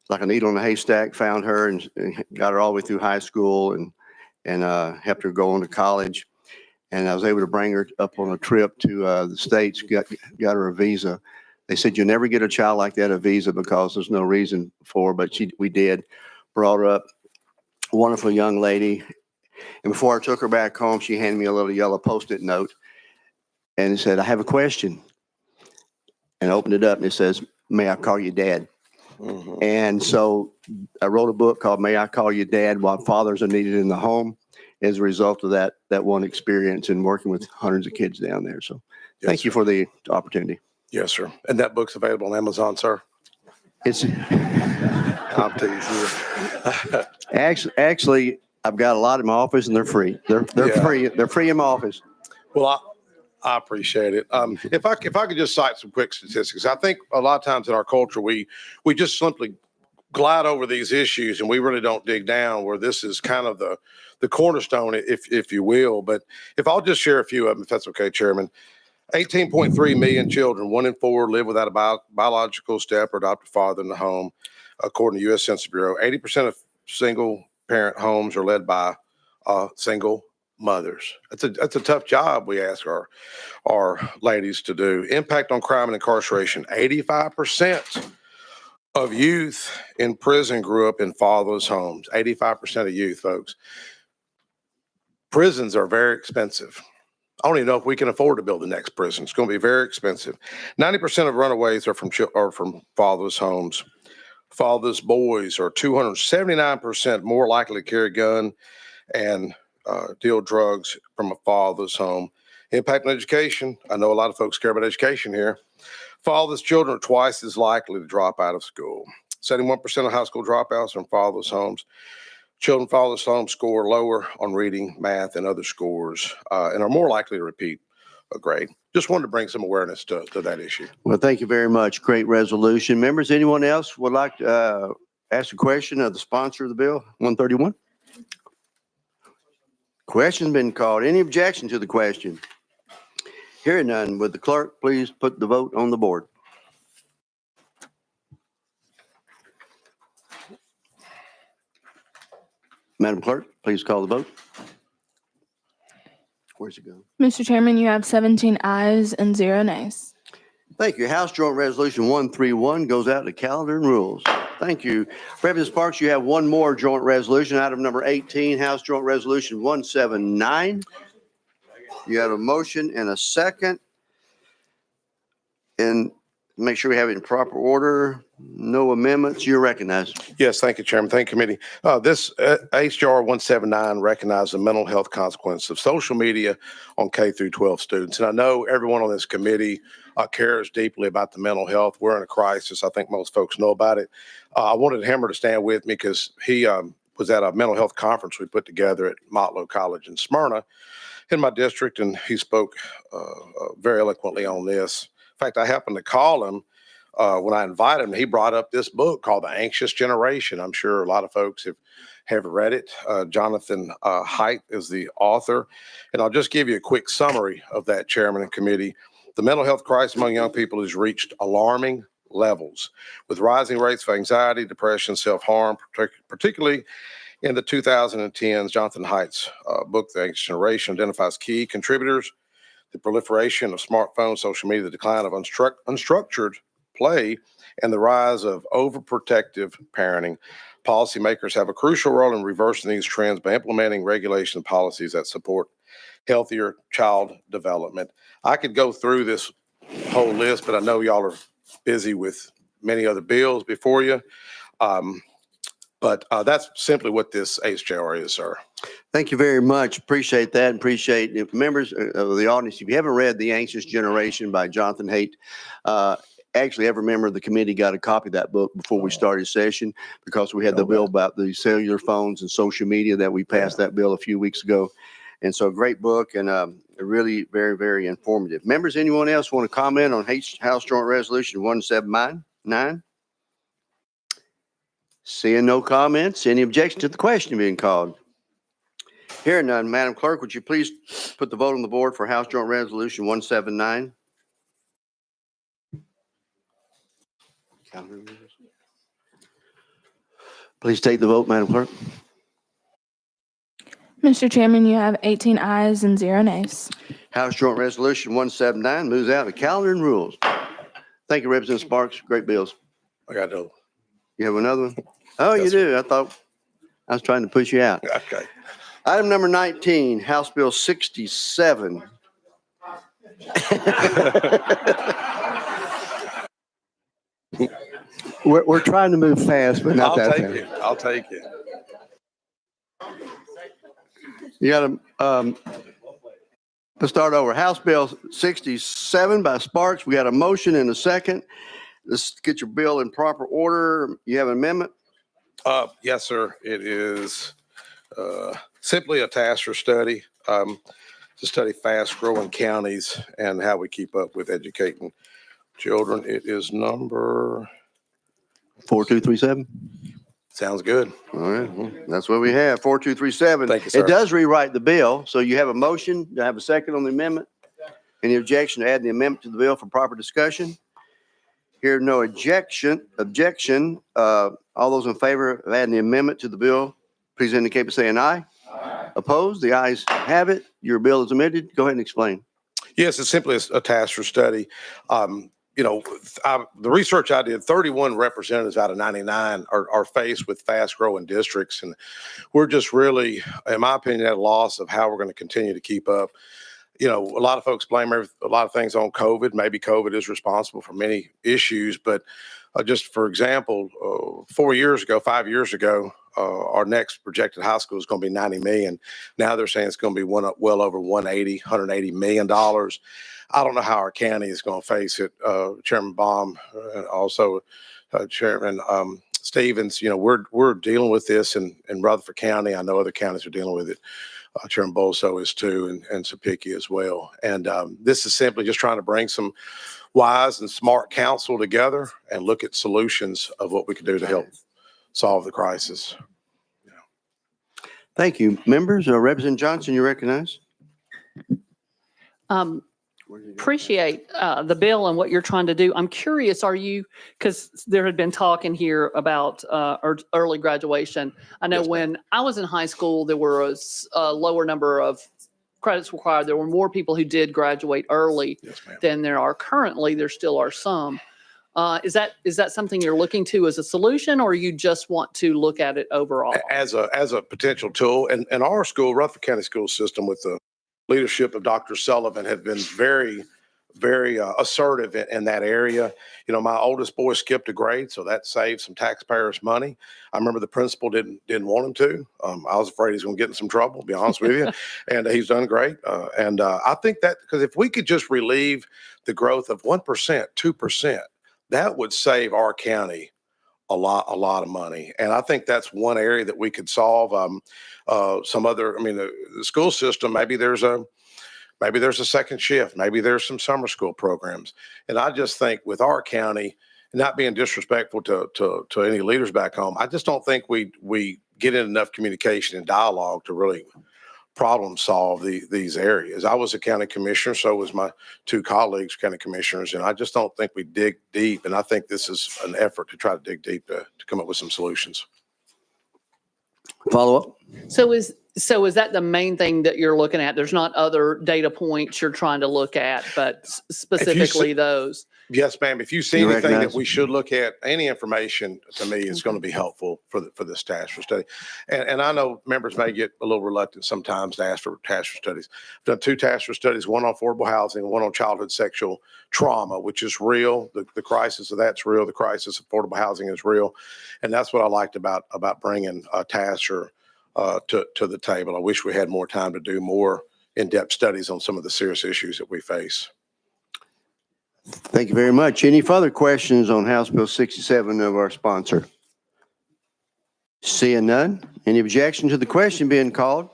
like a needle in a haystack, found her and got her all the way through high school and helped her go on to college. And I was able to bring her up on a trip to the States, got her a visa. They said, you never get a child like that a visa because there's no reason for, but we did, brought her up. Wonderful young lady. And before I took her back home, she handed me a little yellow Post-it note and it said, I have a question. And I opened it up and it says, may I call you Dad? Mm-hmm. And so I wrote a book called May I Call You Dad? What Fathers Are Needed in the Home as a result of that one experience and working with hundreds of kids down there. So thank you for the opportunity. Yes, sir. And that book's available on Amazon, sir? It's I'm teasing. Actually, I've got a lot in my office and they're free. They're Yeah. free. They're free in my office. Well, I appreciate it. If I could just cite some quick statistics, I think a lot of times in our culture, we just simply glide over these issues and we really don't dig down where this is kind of the cornerstone, if you will. But if I'll just share a few of them, if that's okay, Chairman. 18.3 million children, 1 in 4, live without a biological step or adopted father in the home, according to U.S. Census Bureau. 80% of single parent homes are led by single mothers. That's a tough job we ask our ladies to do. Impact on crime and incarceration. 85% of youth in prison grew up in fatherless homes. 85% of youth, folks. Prisons are very expensive. I don't even know if we can afford to build the next prison. It's going to be very expensive. 90% of runaways are from fatherless homes. Fatherless boys are 279% more likely to carry a gun and deal drugs from a fatherless home. Impact on education. I know a lot of folks care about education here. Fatherless children are twice as likely to drop out of school. 71% of high school dropouts are from fatherless homes. Children in fatherless homes score lower on reading, math, and other scores, and are more likely to repeat a grade. Just wanted to bring some awareness to that issue. Well, thank you very much. Great resolution. Members, anyone else would like to ask a question of the sponsor of the bill, 131? Question's been called. Any objection to the question? Hearing none, would the clerk please put the vote on the board? Madam Clerk, please call the vote. Where's it go? Mr. Chairman, you have 17 ayes and 0 nays. Thank you. House Joint Resolution 131 goes out to calendar and rules. Thank you. Representative Sparks, you have one more joint resolution, item number 18, House Joint Resolution 179. You have a motion and a second. And make sure we have it in proper order. No amendments. You're recognized. Yes, thank you, Chairman. Thank you, committee. This HJR 179 recognizes the mental health consequences of social media on K through 12 students. And I know everyone on this committee cares deeply about the mental health. We're in a crisis. I think most folks know about it. I wanted Hammer to stand with me because he was at a mental health conference we put together at Motlow College in Smyrna in my district, and he spoke very eloquently on this. In fact, I happened to call him when I invited him, he brought up this book called The Anxious Generation. I'm sure a lot of folks have read it. Jonathan Haidt is the author. And I'll just give you a quick summary of that, Chairman and Committee. The mental health crisis among young people has reached alarming levels, with rising rates of anxiety, depression, self-harm, particularly in the 2010s. Jonathan Haidt's book, The Anxious Generation, identifies key contributors: the proliferation of smartphones, social media, the decline of unstructured play, and the rise of overprotective parenting. Policymakers have a crucial role in reversing these trends by implementing regulation and policies that support healthier child development. I could go through this whole list, but I know y'all are busy with many other bills before you. But that's simply what this HJR is, sir. Thank you very much. Appreciate that. Appreciate if members of the audience, if you haven't read The Anxious Generation by Jonathan Haidt, actually every member of the committee got a copy of that book before we started session, because we had the bill about the cellular phones and social media that we passed that bill a few weeks ago. And so great book and really very, very informative. Members, anyone else want to comment on House Joint Resolution 1799? Seeing no comments, any objection to the question being called? Hearing none, Madam Clerk, would you please put the vote on the board for House Joint Resolution 179? Please take the vote, Madam Clerk. Mr. Chairman, you have 18 ayes and 0 nays. House Joint Resolution 179 moves out of calendar and rules. Thank you, Representative Sparks. Great bills. I got to. You have another one? Oh, you do. I thought I was trying to push you out. Okay. Item number 19, House Bill 67. We're trying to move fast, but not that fast. I'll take it. You got to, let's start over. House Bill 67 by Sparks. We got a motion and a second. Let's get your bill in proper order. You have an amendment? Yes, sir. It is simply a task or study to study fast-growing counties and how we keep up with educating children. It is number 4237. Sounds good. All right. Well, that's what we have. 4237. Thank you, sir. It does rewrite the bill. So you have a motion. Do I have a second on the amendment? Any objection to add the amendment to the bill for proper discussion? Hear no objection. All those in favor of adding the amendment to the bill, please indicate by saying aye. Aye. Opposed? The ayes have it. Your bill is amended. Go ahead and explain. Yes, it's simply a task for study. The research I did, 31 representatives out of 99 are faced with fast-growing districts. And we're just really, in my opinion, at a loss of how we're going to continue to keep up. A lot of folks blame a lot of things on COVID. Maybe COVID is responsible for many issues. But just for example, 5 years ago, our next projected high school is going to be 90 million. Now they're saying it's going to be well over $180 million. I don't know how our county is going to face it. Chairman Baum, also Chairman Stevens, we're dealing with this in Rutherford County. I know other counties are dealing with it. Chairman Bolso is too, and Sapiki as well. And this is simply just trying to bring some wise and smart counsel together and look at solutions of what we can do to help solve the crisis. Thank you. Members, Representative Johnson, you recognize? Appreciate the bill and what you're trying to do. I'm curious, because there had been talk in here about early graduation. I know when I was in high school, there was a lower number of credits required. There were more people who did graduate early than there are currently. There still are some. Is that something you're looking to as a solution, or you just want to look at it overall? As a potential tool, and our school, Rutherford County School System, with the leadership of Dr. Sullivan, have been very, very assertive in that area. My oldest boy skipped a grade, so that saved some taxpayers' money. I remember the principal didn't want him to. I was afraid he's going to get in some trouble, to be honest with you. And he's done great. I think that because if we could just relieve the growth of 1%, 2%, that would save our county a lot of money. And I think that's one area that we could solve. Some other, the school system, maybe there's a second shift, maybe there's some summer school programs. And I just think with our county, not being disrespectful to any leaders back home, I just don't think we get in enough communication and dialogue to really problem solve these areas. I was a county commissioner, so was my two colleagues, county commissioners, and I just don't think we dig deep. And I think this is an effort to try to dig deep to come up with some solutions. Follow up? So is that the main thing that you're looking at? There's not other data points you're trying to look at, but specifically those? Yes, ma'am. If you see You anything recognize- that we should look at, any information to me is going to be helpful for this task for study. And I know members may get a little reluctant sometimes to ask for task for studies. I've done two task for studies, one on affordable housing, and one on childhood sexual trauma, which is real. The crisis of that's real. The crisis of affordable housing is real. And that's what I liked about bringing a task to the table. I wish we had more time to do more in-depth studies on some of the serious issues that we face. Thank you very much. Any further questions on House Bill 67 of our sponsor? Seeing none. Any objection to the question being called?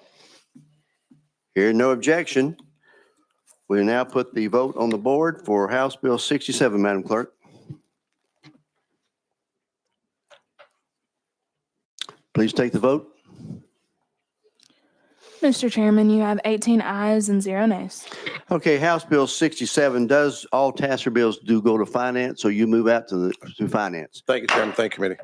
Hearing no objection, we now put the vote on the board for House Bill 67, Madam Clerk. Please take the vote. Mr. Chairman, you have 18 ayes and 0 nays. Okay, House Bill 67, does all TASER bills do go to finance, or you move out to finance? Thank you, Chairman. Thank you, committee.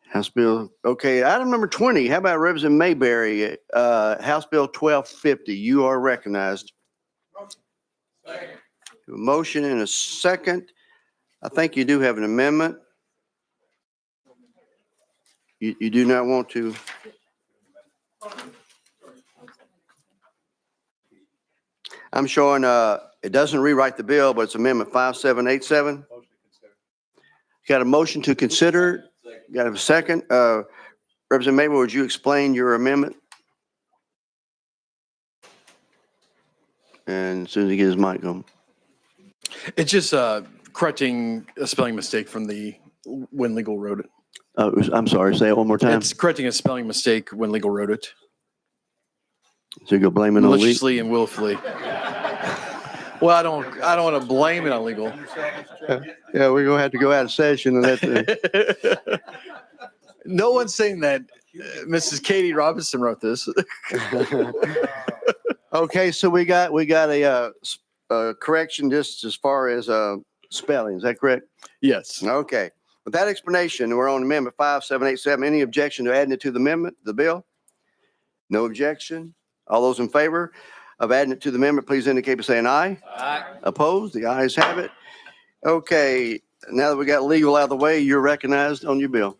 House Bill, okay, item number 20, how about Representative Mayberry, House Bill 1250, you are recognized. A motion and a second. I think you do have an amendment. You do not want to? I'm showing, it doesn't rewrite the bill, but it's Amendment 5787. Got a motion to consider? Got a second? Representative Mayberry, would you explain your amendment? And as soon as he gets his mic on. It's just correcting a spelling mistake from when legal wrote it. I'm sorry, say it one more time. It's correcting a spelling mistake when legal wrote it. So you're blame it on legal? Maliciously and willfully. Well, I don't want to blame it on legal. Yeah, we're gonna have to go out of session and let the. No one's saying that. Mrs. Katie Robinson wrote this. Okay, so we got a correction just as far as spelling. Is that correct? Yes. Okay. With that explanation, we're on Amendment 5787. Any objection to adding it to the amendment, the bill? No objection. All those in favor of adding it to the amendment, please indicate by saying aye. Aye. Opposed? The ayes have it. Okay, now that we got legal out of the way, you're recognized on your bill.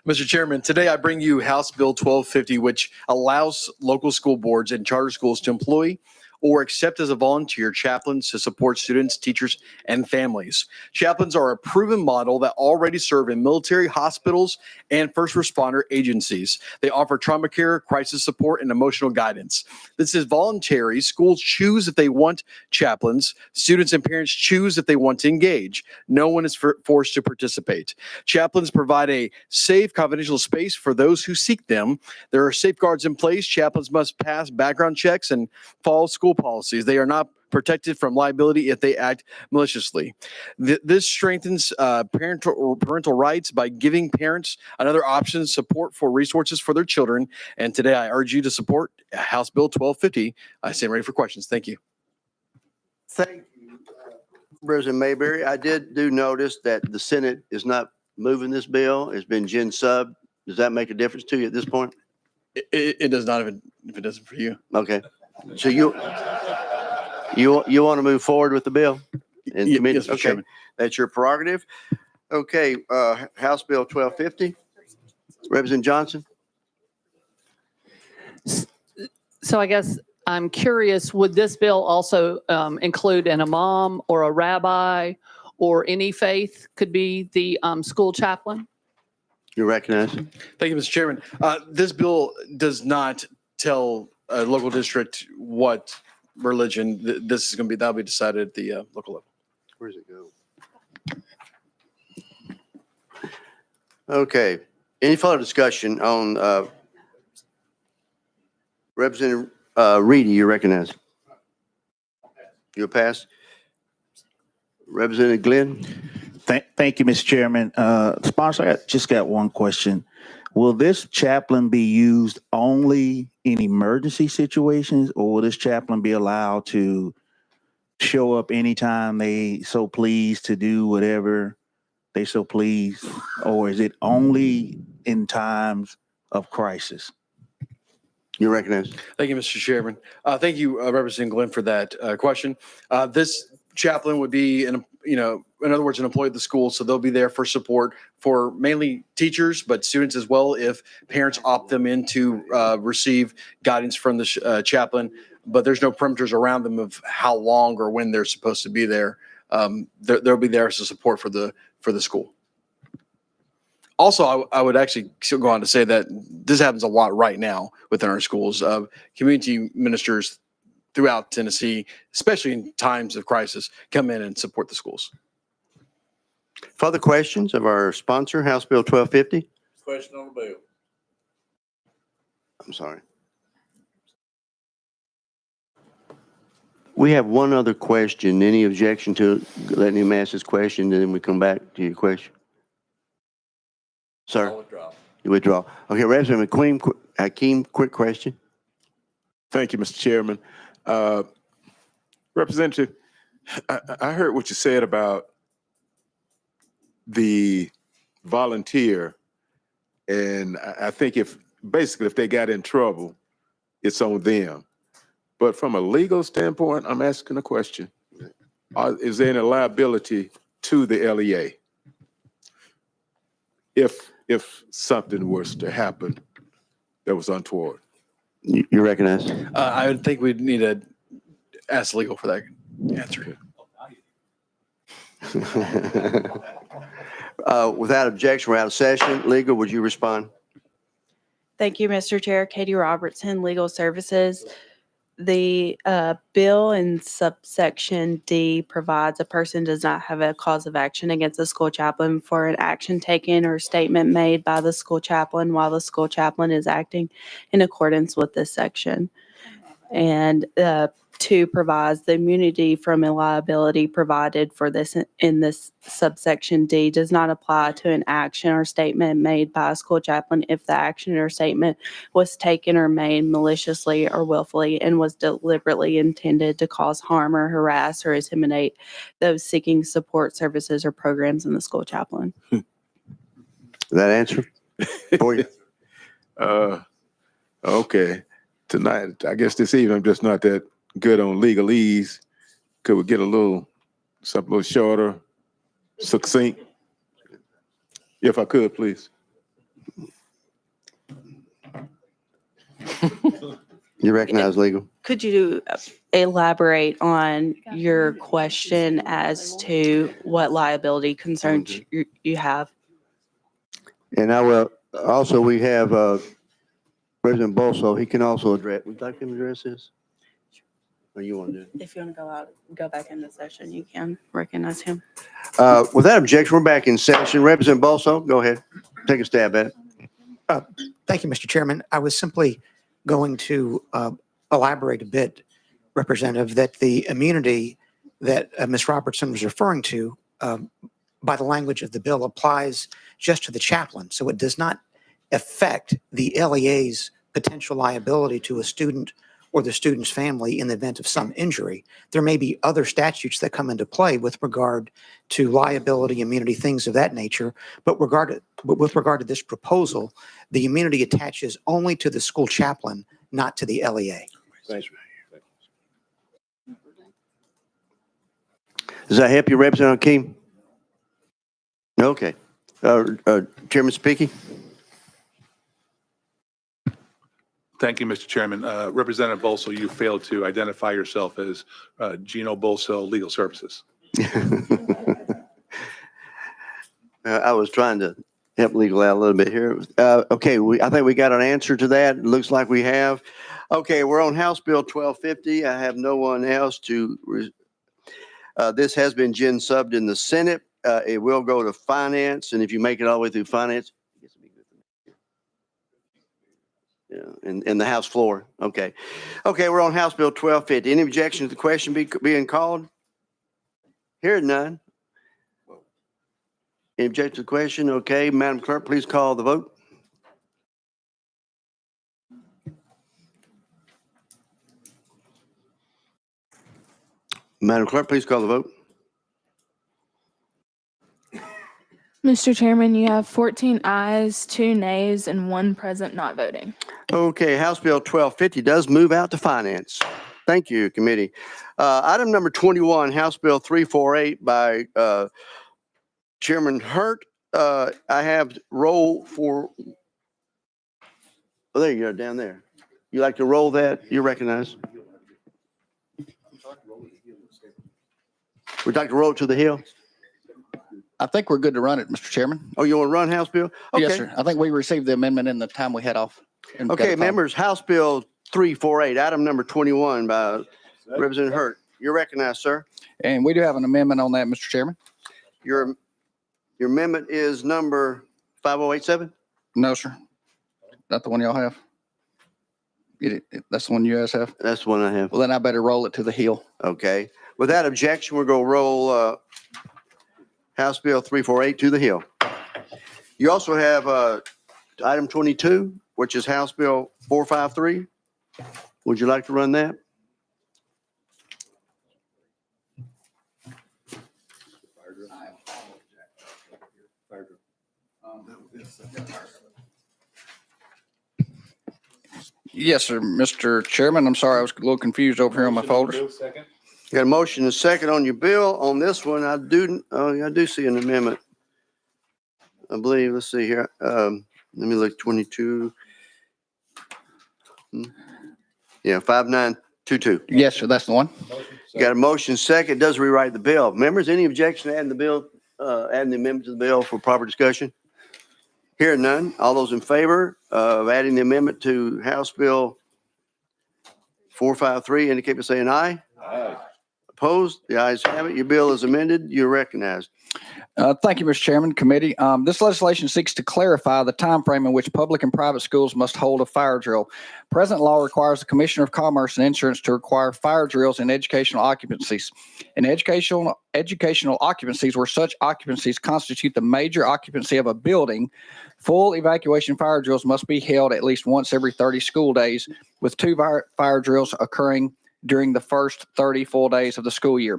Mr. Chairman, today I bring you House Bill 1250, which allows local school boards and charter schools to employ or accept as a volunteer chaplains to support students, teachers, and families. Chaplains are a proven model that already serve in military, hospitals, and first responder agencies. They offer trauma care, crisis support, and emotional guidance. This is voluntary. Schools choose if they want chaplains. Students and parents choose if they want to engage. No one is forced to participate. Chaplains provide a safe, confidential space for those who seek them. There are safeguards in place. Chaplains must pass background checks and follow school policies. They are not protected from liability if they act maliciously. This strengthens parental rights by giving parents another option, support for resources for their children. And today I urge you to support House Bill 1250. I stand ready for questions. Thank you. Thank you, President Mayberry. I do notice that the Senate is not moving this bill. It's been gen sub. Does that make a difference to you at this point? It does not, if it doesn't for you. Okay. So you want to move forward with the bill? In committee? Yes, Mr. Okay, Chairman. that's your prerogative. Okay, House Bill 1250. Representative Johnson? So I guess I'm curious, would this bill also include an imam or a rabbi or any faith could be the school chaplain? You recognize? Thank you, Mr. Chairman. This bill does not tell a local district what religion this is going to be. That'll be decided at the local level. Where does it go? Okay. Any further discussion on Representative Reedy? You recognize? You'll pass. Representative Glenn? Thank you, Mr. Chairman. Sponsor, I just got one question. Will this chaplain be used only in emergency situations, or will this chaplain be allowed to show up anytime they so please to do whatever they so please, or is it only in times of crisis? You recognize? Thank you, Mr. Chairman. Thank you, Representative Glenn, for that question. This chaplain would be, in other words, an employee of the school, so they'll be there for support for mainly teachers, but students as well if parents opt them in to receive guidance from the chaplain. But there's no perimeters around them of how long or when they're supposed to be there. They'll be there as a support for the school. Also, I would actually go on to say that this happens a lot right now within our schools. Community ministers throughout Tennessee, especially in times of crisis, come in and support the schools. Further questions of our sponsor, House Bill 1250? Question on the bill. I'm sorry. We have one other question. Any objection to letting him ask his question, and then we come back to your question? Sir? You withdraw. Okay, Representative Hakeem, quick question. Thank you, Mr. Chairman. Representative, I heard what you said about the volunteer, and I think if they got in trouble, it's on them. But from a legal standpoint, I'm asking a question. Is there any liability to the LEA if something was to happen that was untoward? You recognize? I would think we'd need to ask legal for that answer. Without objection, we're out of session. Legal, would you respond? Thank you, Mr. Chair. Katie Robertson, Legal Services. The bill in subsection D provides a person does not have a cause of action against the school chaplain for an action taken or statement made by the school chaplain while the school chaplain is acting in accordance with this section. And 2 provides the immunity from liability provided for this in this subsection D does not apply to an action or statement made by a school chaplain if the action or statement was taken or made maliciously or willfully and was deliberately intended to cause harm or harass or intimidate those seeking support services or programs in the school chaplain. That answer for you? Okay. Tonight, I guess this evening, I'm just not that good on legalese. Could we get something a little shorter, succinct? If I could, please. You recognize legal? Could you elaborate on your question as to what liability concerns you have? And I will, also, we have President Bolso. He can also address, would you like him to address this? Or you want to do it? If you want to go back into session, you can recognize him. Without objection, we're back in session. Representative Bolso, go ahead. Take a stab at it. Thank you, Mr. Chairman. I was simply going to elaborate a bit, Representative, that the immunity that Ms. Robertson was referring to by the language of the bill applies just to the chaplain. So it does not affect the LEA's potential liability to a student or the student's family in the event of some injury. There may be other statutes that come into play with regard to liability, immunity, things of that nature. But with regard to this proposal, the immunity attaches only to the school chaplain, not to the LEA. Thanks. Does that help you, Representative Hakeem? Okay. Chairman Speaky? Thank you, Mr. Chairman. Representative Bolso, you failed to identify yourself as Gino Bolso, Legal Services. I was trying to help legal out a little bit here. Okay, I think we got an answer to that. It looks like we have. Okay, we're on House Bill 1250. I have no one else to. This has been gen subbed in the Senate. It will go to Finance, and if you make it all the way through Finance, yeah, in the House floor. Okay. Okay, we're on House Bill 1250. Any objection to the question being called? Hearing none. Any objection to the question? Okay, Madam Clerk, please call the vote. Madam Clerk, please call the vote. Mr. Chairman, you have 14 ayes, 2 nays, and 1 present not voting. Okay, House Bill 1250 does move out to finance. Thank you, committee. Item number 21, House Bill 348 by Chairman Hurt. I have roll for, oh, there you go, down there. You like to roll that? You recognize? Would you like to roll it to the Hill? I think we're good to run it, Mr. Chairman. Oh, you want to run House Bill? Yes, Okay. sir. I think we received the amendment in the time we had off. and got Okay, it filed. members, House Bill 348, item number 21 by Representative Hurt. You're recognized, sir. And we do have an amendment on that, Mr. Chairman. Your amendment is number 5087? No, sir. Not the one y'all have. That's the one you guys have? That's the one I have. Well, then I better roll it to the Hill. Okay. Without objection, we're going to roll House Bill 348 to the Hill. You also have item 22, which is House Bill 453. Would you like to run that? Yes, sir, Mr. Chairman. I'm sorry, I was a little confused over here on my folders. Got a motion and a second on your bill. On this one, I do see an amendment. I believe, let's see here. Let me look, 22. Yeah, 5922. Yes, sir, that's the one. Got a motion second, does rewrite the bill. Members, any objection to adding the bill, adding the amendment to the bill for proper discussion? Hearing none. All those in favor of adding the amendment to House Bill 453 indicate by saying aye. Aye. Opposed? The ayes have it. Your bill is amended. You're recognized. Thank you, Mr. Chairman, committee. This legislation seeks to clarify the time frame in which public and private schools must hold a fire drill. Present law requires the Commissioner of Commerce and Insurance to require fire drills in educational occupancies. In educational occupancies where such occupancies constitute the major occupancy of a building, full evacuation fire drills must be held at least once every 30 school days, with 2 fire drills occurring during the first 30 full days of the school year.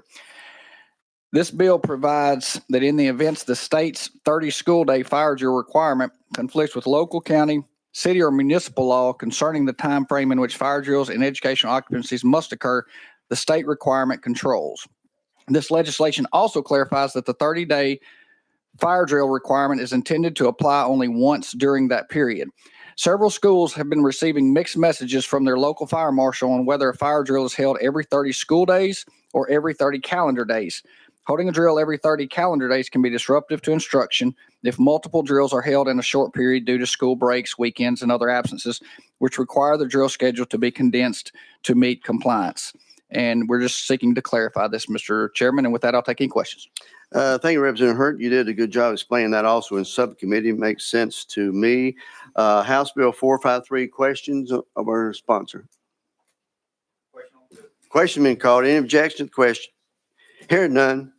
This bill provides that in the events the state's 30 school day fire drill requirement conflicts with local, county, city, or municipal law concerning the time frame in which fire drills and educational occupancies must occur, the state requirement controls. This legislation also clarifies that the 30-day fire drill requirement is intended to apply only once during that period. Several schools have been receiving mixed messages from their local fire marshal on whether a fire drill is held every 30 school days or every 30 calendar days. Holding a drill every 30 calendar days can be disruptive to instruction if multiple drills are held in a short period due to school breaks, weekends, and other absences, which require the drill schedule to be condensed to meet compliance. And we're just seeking to clarify this, Mr. Chairman. And with that, I'll take any questions. Thank you, Representative Hurt. You did a good job explaining that also in subcommittee. Makes sense to me. House Bill 453, questions of our sponsor? Question being called. Any objection to the question? Hearing none.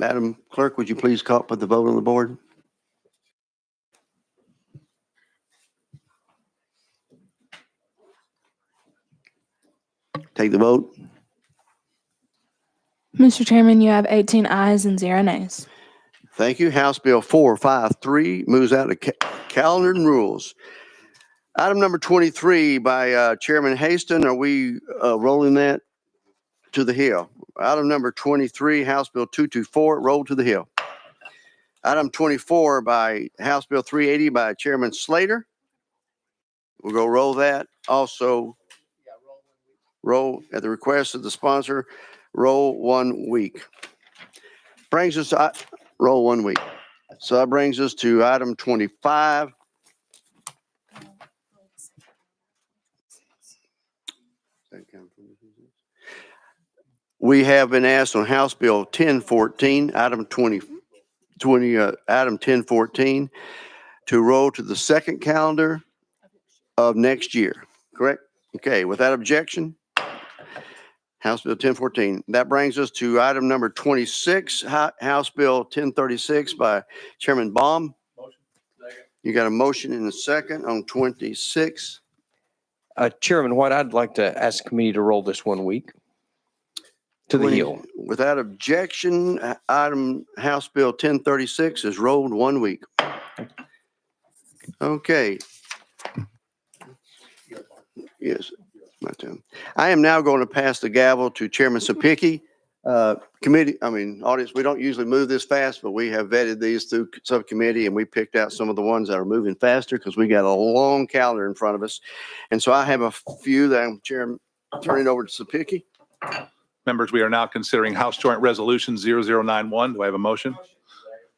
Madam Clerk, would you please put the vote on the board? Take the vote. Mr. Chairman, you have 18 ayes and 0 nays. Thank you. House Bill 453 moves out of calendar and rules. Item number 23 by Chairman Haston. Are we rolling that to the Hill? Item number 23, House Bill 224, roll to the Hill. Item 24 by House Bill 380 by Chairman Slater. We'll go roll that. Also, roll at the request of the sponsor, roll 1 week. Brings us to roll 1 week. So that brings us to item 25. We have been asked on House Bill 1014, item 1014, to roll to the second calendar of next year, correct? Okay, without objection, House Bill 1014. That brings us to item number 26, House Bill 1036 by Chairman Baum. You got a motion and a second on 26. Chairman White, I'd like to ask the committee to roll this 1 week to the Hill. Without objection, item House Bill 1036 is rolled 1 week. Okay. Yes, my turn. I am now going to pass the gavel to Chairman Sapicki. Audience, we don't usually move this fast, but we have vetted these through subcommittee and we picked out some of the ones that are moving faster because we got a long calendar in front of us. And so I have a few that I'm turning over to Sapicki. Members, we are now considering House Joint Resolution 0091. Do I have a motion?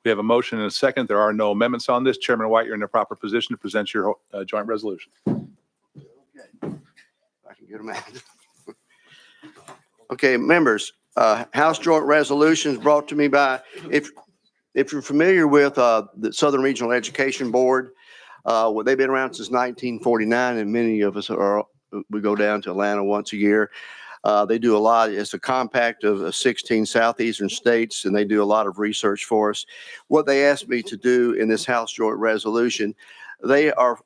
We have a motion and a second. There are no amendments on this. Chairman White, you're in the proper position to present your joint resolution. I can get them out. Okay, members, House Joint Resolutions brought to me by, if you're familiar with the Southern Regional Education Board, they've been around since 1949, and many of us we go down to Atlanta once a year. They do a lot. It's a compact of 16 southeastern states, and they do a lot of research for us. What they asked me to do in this House Joint Resolution, they are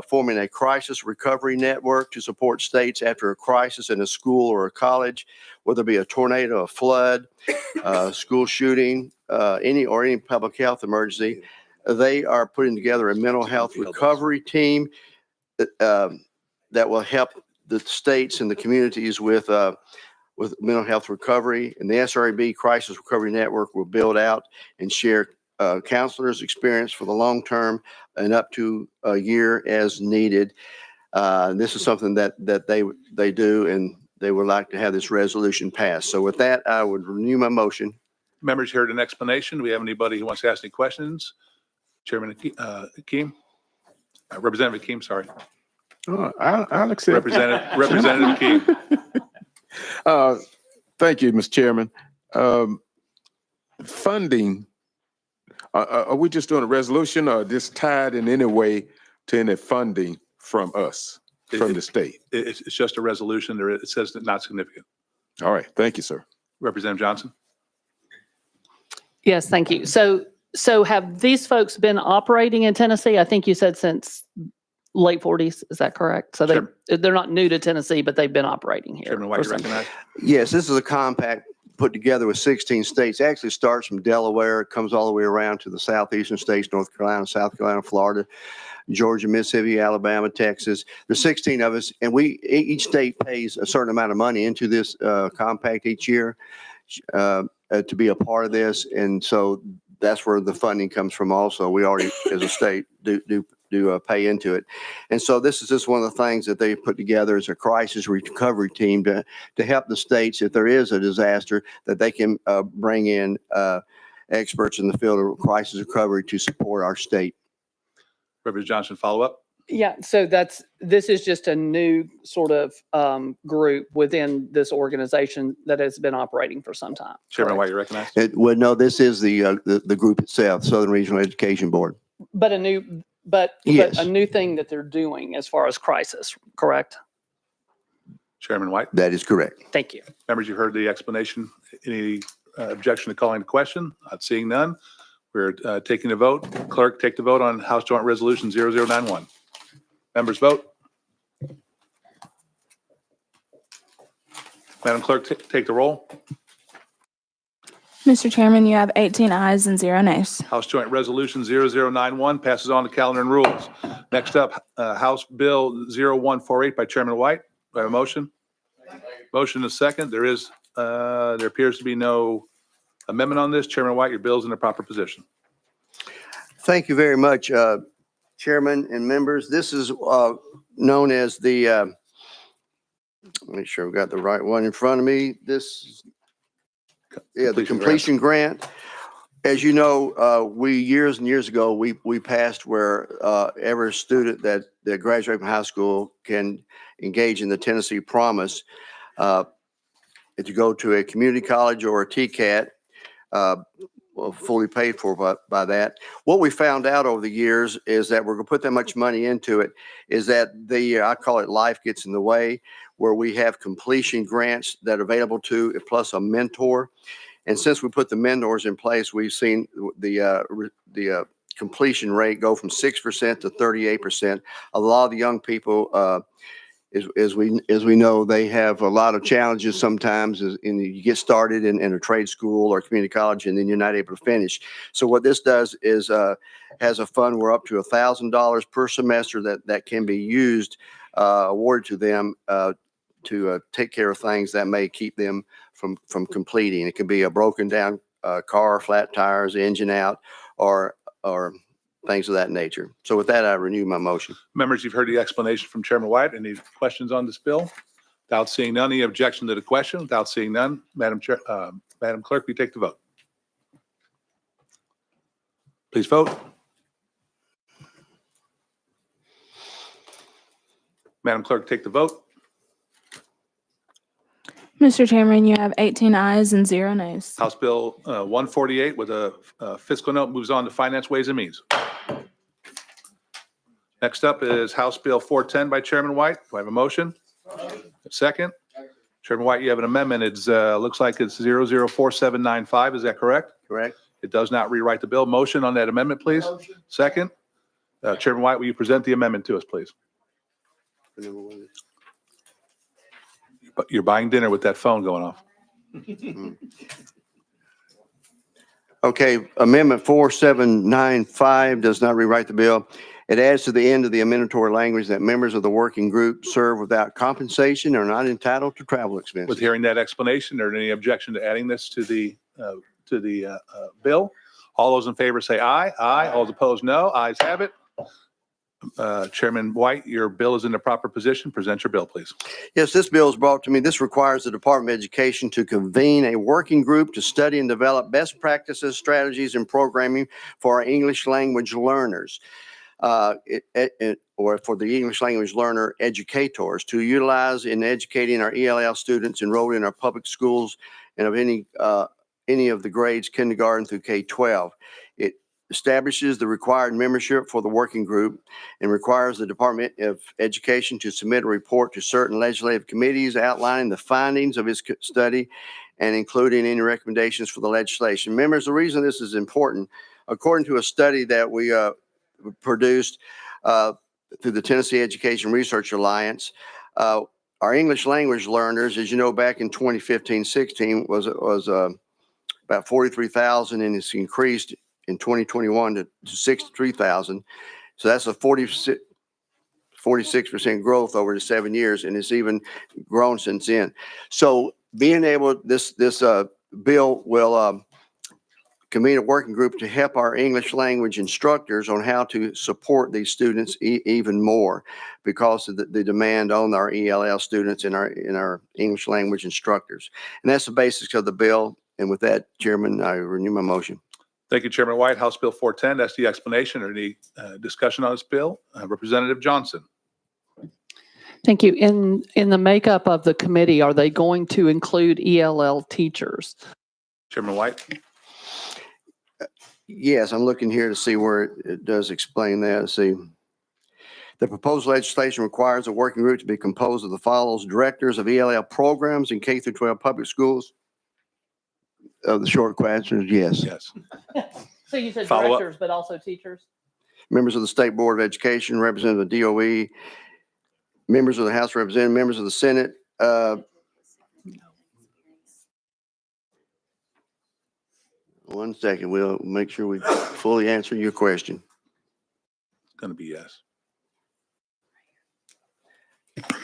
forming a crisis recovery network to support states after a crisis in a school or a college, whether it be a tornado, a flood, school shooting, any public health emergency. They are putting together a mental health recovery team that will help the states and the communities with mental health recovery. And the SREB Crisis Recovery Network will build out and share counselors' experience for the long term and up to a year as needed. This is something that they do, and they would like to have this resolution passed. So with that, I would renew my motion. Members heard an explanation. Do we have anybody who wants to ask any questions? Chairman Akeem? Representative Akeem, sorry. I'll accept. Representative Akeem. Thank you, Mr. Chairman. Funding, are we just doing a resolution or this tied in any way to any funding from us, from the state? It's just a resolution. It says that not significant. All right. Thank you, sir. Representative Johnson? Yes, thank you. So have these folks been operating in Tennessee? I think you said since late 40s. Is that correct? So they're not new to Tennessee, but they've been operating here. Chairman White, you recognize? Yes, this is a compact put together with 16 states. It actually starts from Delaware, it comes all the way around to the southeastern states, North Carolina, South Carolina, Florida, Georgia, Mississippi, Alabama, Texas. There's 16 of us, and each state pays a certain amount of money into this compact each year to be a part of this. And so that's where the funding comes from also. We already, as a state, do pay into it. And so this is just one of the things that they put together as a crisis recovery team to help the states, if there is a disaster, that they can bring in experts in the field of crisis recovery to support our state. Representative Johnson, follow up? Yeah, so this is just a new sort of group within this organization that has been operating for some time. Chairman White, you recognize? Well, no, this is the group itself, Southern Regional Education Board. But a new Yes. a new thing that they're doing as far as crisis, correct? Chairman White? That is correct. Thank you. Members, you heard the explanation. Any objection to calling the question? Not seeing none. We're taking the vote. Clerk, take the vote on House Joint Resolution 0091. Members vote. Madam Clerk, take the roll. Mr. Chairman, you have 18 ayes and 0 nays. House Joint Resolution 0091 passes on to calendar and rules. Next up, House Bill 0148 by Chairman White. Do I have a motion? Motion is second. There appears to be no amendment on this. Chairman White, your bill is in the proper position. Thank you very much, Chairman and members. This is known as the, make sure I've got the right one in front of me. The completion grant. As you know, years and years ago, we passed where every student that graduates from high school can engage in the Tennessee Promise. If you go to a community college or a TCAT, fully paid for by that. What we found out over the years is that we're going to put that much money into it, is that I call it life gets in the way, where we have completion grants that are available to, plus a mentor. And since we put the mentors in place, we've seen the completion rate go from 6% to 38%. A lot of the young people, as we know, they have a lot of challenges sometimes you get started in a trade school or community college, and then you're not able to finish. So what this does is has a fund where up to $1,000 per semester that can be used, awarded to them to take care of things that may keep them from completing. It could be a broken down car, flat tires, engine out, or things of that nature. So with that, I renew my motion. Members, you've heard the explanation from Chairman White. Any questions on this bill? Without seeing none, any objection to the question? Without seeing none, Madam Clerk, will you take the vote? Please vote. Madam Clerk, take the vote. Mr. Chairman, you have 18 ayes and 0 nays. House Bill 148 with a fiscal note moves on to Finance, Ways and Means. Next up is House Bill 410 by Chairman White. Do I have a motion? A second? Chairman White, you have an amendment. It's looks like it's 004795. Is that correct? Correct. It does not rewrite the bill. Motion on that amendment, please. Motion. Second? Chairman White, will you present the amendment to us, please? You're buying dinner with that phone going off. Okay, Amendment 4795 does not rewrite the bill. It adds to the end of the amendatory language that members of the working group serve without compensation and are not entitled to travel expenses. With hearing that explanation, are there any objection to adding this to the bill? All those in favor say aye. Aye. All those opposed, no. Ayes have it. Chairman White, your bill is in the proper position. Present your bill, please. Yes, this bill is brought to me. This requires the Department of Education to convene a working group to study and develop best practices, strategies, and programming for our English language learners, or for the English language learner educators to utilize in educating our ELL students enrolled in our public schools and of any of the grades kindergarten through K-12. It establishes the required membership for the working group and requires the Department of Education to submit a report to certain legislative committees outlining the findings of its study and including any recommendations for the legislation. Members, the reason this is important, according to a study that we produced through the Tennessee Education Research Alliance, our English language learners, as you know, back in 2015-16 was about 43,000, and it's increased in 2021 to 63,000. So that's a 46% growth over the 7 years, and it's even grown since then. So being able, this bill will convene a working group to help our English language instructors on how to support these students even more because of the demand on our ELL students and our English language instructors. And that's the basis of the bill. And with that, Chairman, I renew my motion. Thank you, Chairman White. House Bill 410, that's the explanation. Or any discussion on this bill? Representative Johnson. Thank you. In the makeup of the committee, are they going to include ELL teachers? Chairman White. Yes, I'm looking here to see where it does explain that. Let's see. The proposed legislation requires a working group to be composed of the following: directors of ELL programs in K through 12 public schools. The short question is yes. Yes. So you said Follow up. directors, but also teachers? Members of the State Board of Education, representative of DOE, members of the House of Representatives, members of the Senate. One second, we'll make sure we fully answer your question. It's going to be yes.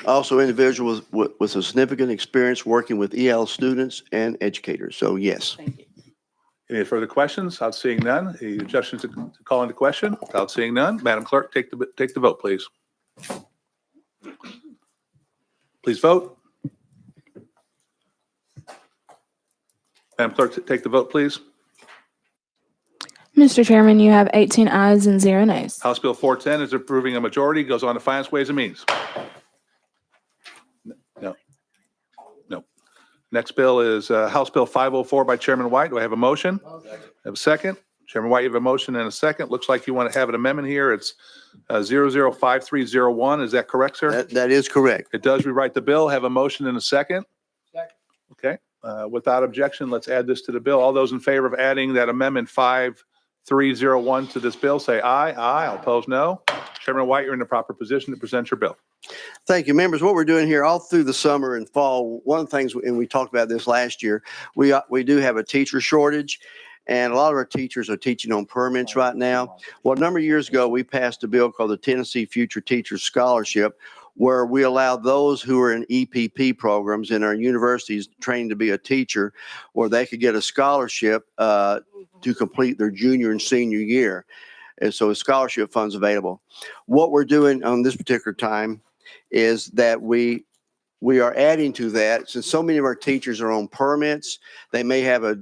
Also, individuals with a significant experience working with EL students and educators. So yes. Thank you. Any further questions? Without seeing none. Any objections to call into question? Without seeing none. Madam Clerk, take the vote, please. Please vote. Madam Clerk, take the vote, please. Mr. Chairman, you have 18 ayes and 0 nays. House Bill 410 is approving a majority, goes on to Finance, Ways and Means. No. Next bill is House Bill 504 by Chairman White. Do I have a motion? Have a second? Chairman White, you have a motion and a second. Looks like you want to have an amendment here. It's 005301. Is that correct, sir? That is correct. It does rewrite the bill. Have a motion and a second? Okay. Without objection, let's add this to the bill. All those in favor of adding that amendment 5301 to this bill, say aye. Aye. All opposed, no. Chairman White, you're in the proper position to present your bill. Thank you, members. What we're doing here all through the summer and fall, one of the things, and we talked about this last year, we do have a teacher shortage, and a lot of our teachers are teaching on permits right now. Well, a number of years ago, we passed a bill called the Tennessee Future Teachers Scholarship, where we allow those who are in EPP programs in our universities trained to be a teacher, where they could get a scholarship to complete their junior and senior year. And so scholarship funds available. What we're doing on this particular time is that we are adding to that. Since so many of our teachers are on permits, they may have a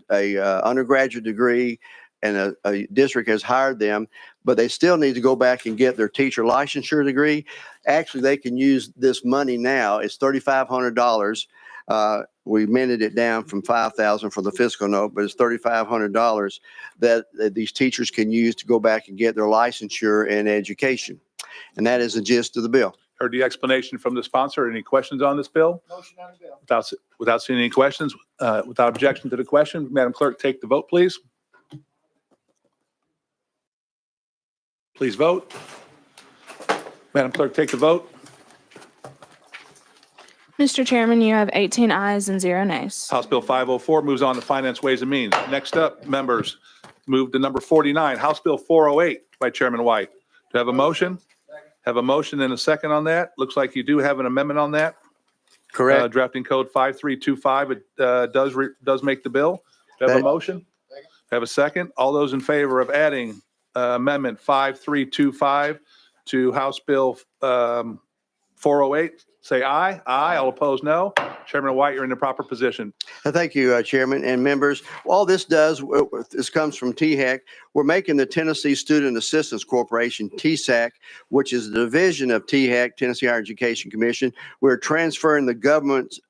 undergraduate degree and a district has hired them, but they still need to go back and get their teacher licensure degree. Actually, they can use this money now. It's $3,500. We amended it down from $5,000 for the fiscal note, but it's $3,500 that these teachers can use to go back and get their licensure in education. And that is the gist of the bill. Heard the explanation from the sponsor. Any questions on this bill? Motion on the bill. Without seeing any questions, without objection to the question, Madam Clerk, take the vote, please. Please vote. Madam Clerk, take the vote. Mr. Chairman, you have 18 ayes and 0 nays. House Bill 504 moves on to Finance, Ways and Means. Next up, members, move to number 49, House Bill 408 by Chairman White. Do you have a motion? Have a motion and a second on that? Looks like you do have an amendment on that. Correct. Drafting code 5325, it does make the bill. Do you have a motion? Have a second? All those in favor of adding amendment 5325 to House Bill 408, say aye. Aye. All opposed, no. Chairman White, you're in the proper position. Thank you, Chairman and members. All this does, this comes from THEC. We're making the Tennessee Student Assistance Corporation, TSAC, which is a division of THEC, Tennessee Higher Education Commission. We're transferring the governance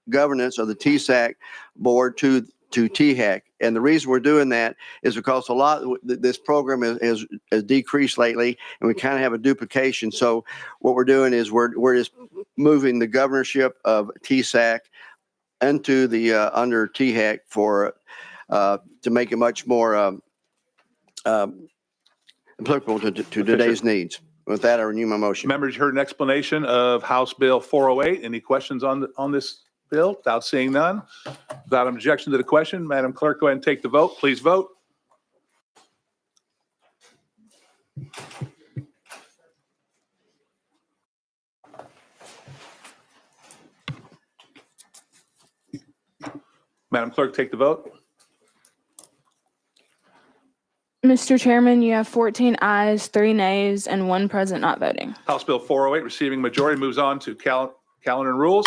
of the TSAC board to THEC. And the reason we're doing that is because a lot of this program has decreased lately, and we kind of have a duplication. So what we're doing is we're just moving the governorship of TSAC into the under THEC for to make it much more applicable to today's needs. With that, I renew my motion. Members, you heard an explanation of House Bill 408. Any questions on this bill? Without seeing none, without an objection to the question, Madam Clerk, go ahead and take the vote. Please vote. Madam Clerk, take the vote. Mr. Chairman, you have 14 ayes, 3 nays, and 1 present not voting. House Bill 408, receiving majority, moves on to calendar and rules.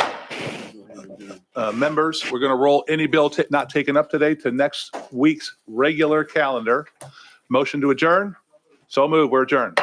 Members, we're going to roll any bill not taken up today to next week's regular calendar. Motion to adjourn? So moved. We're adjourned.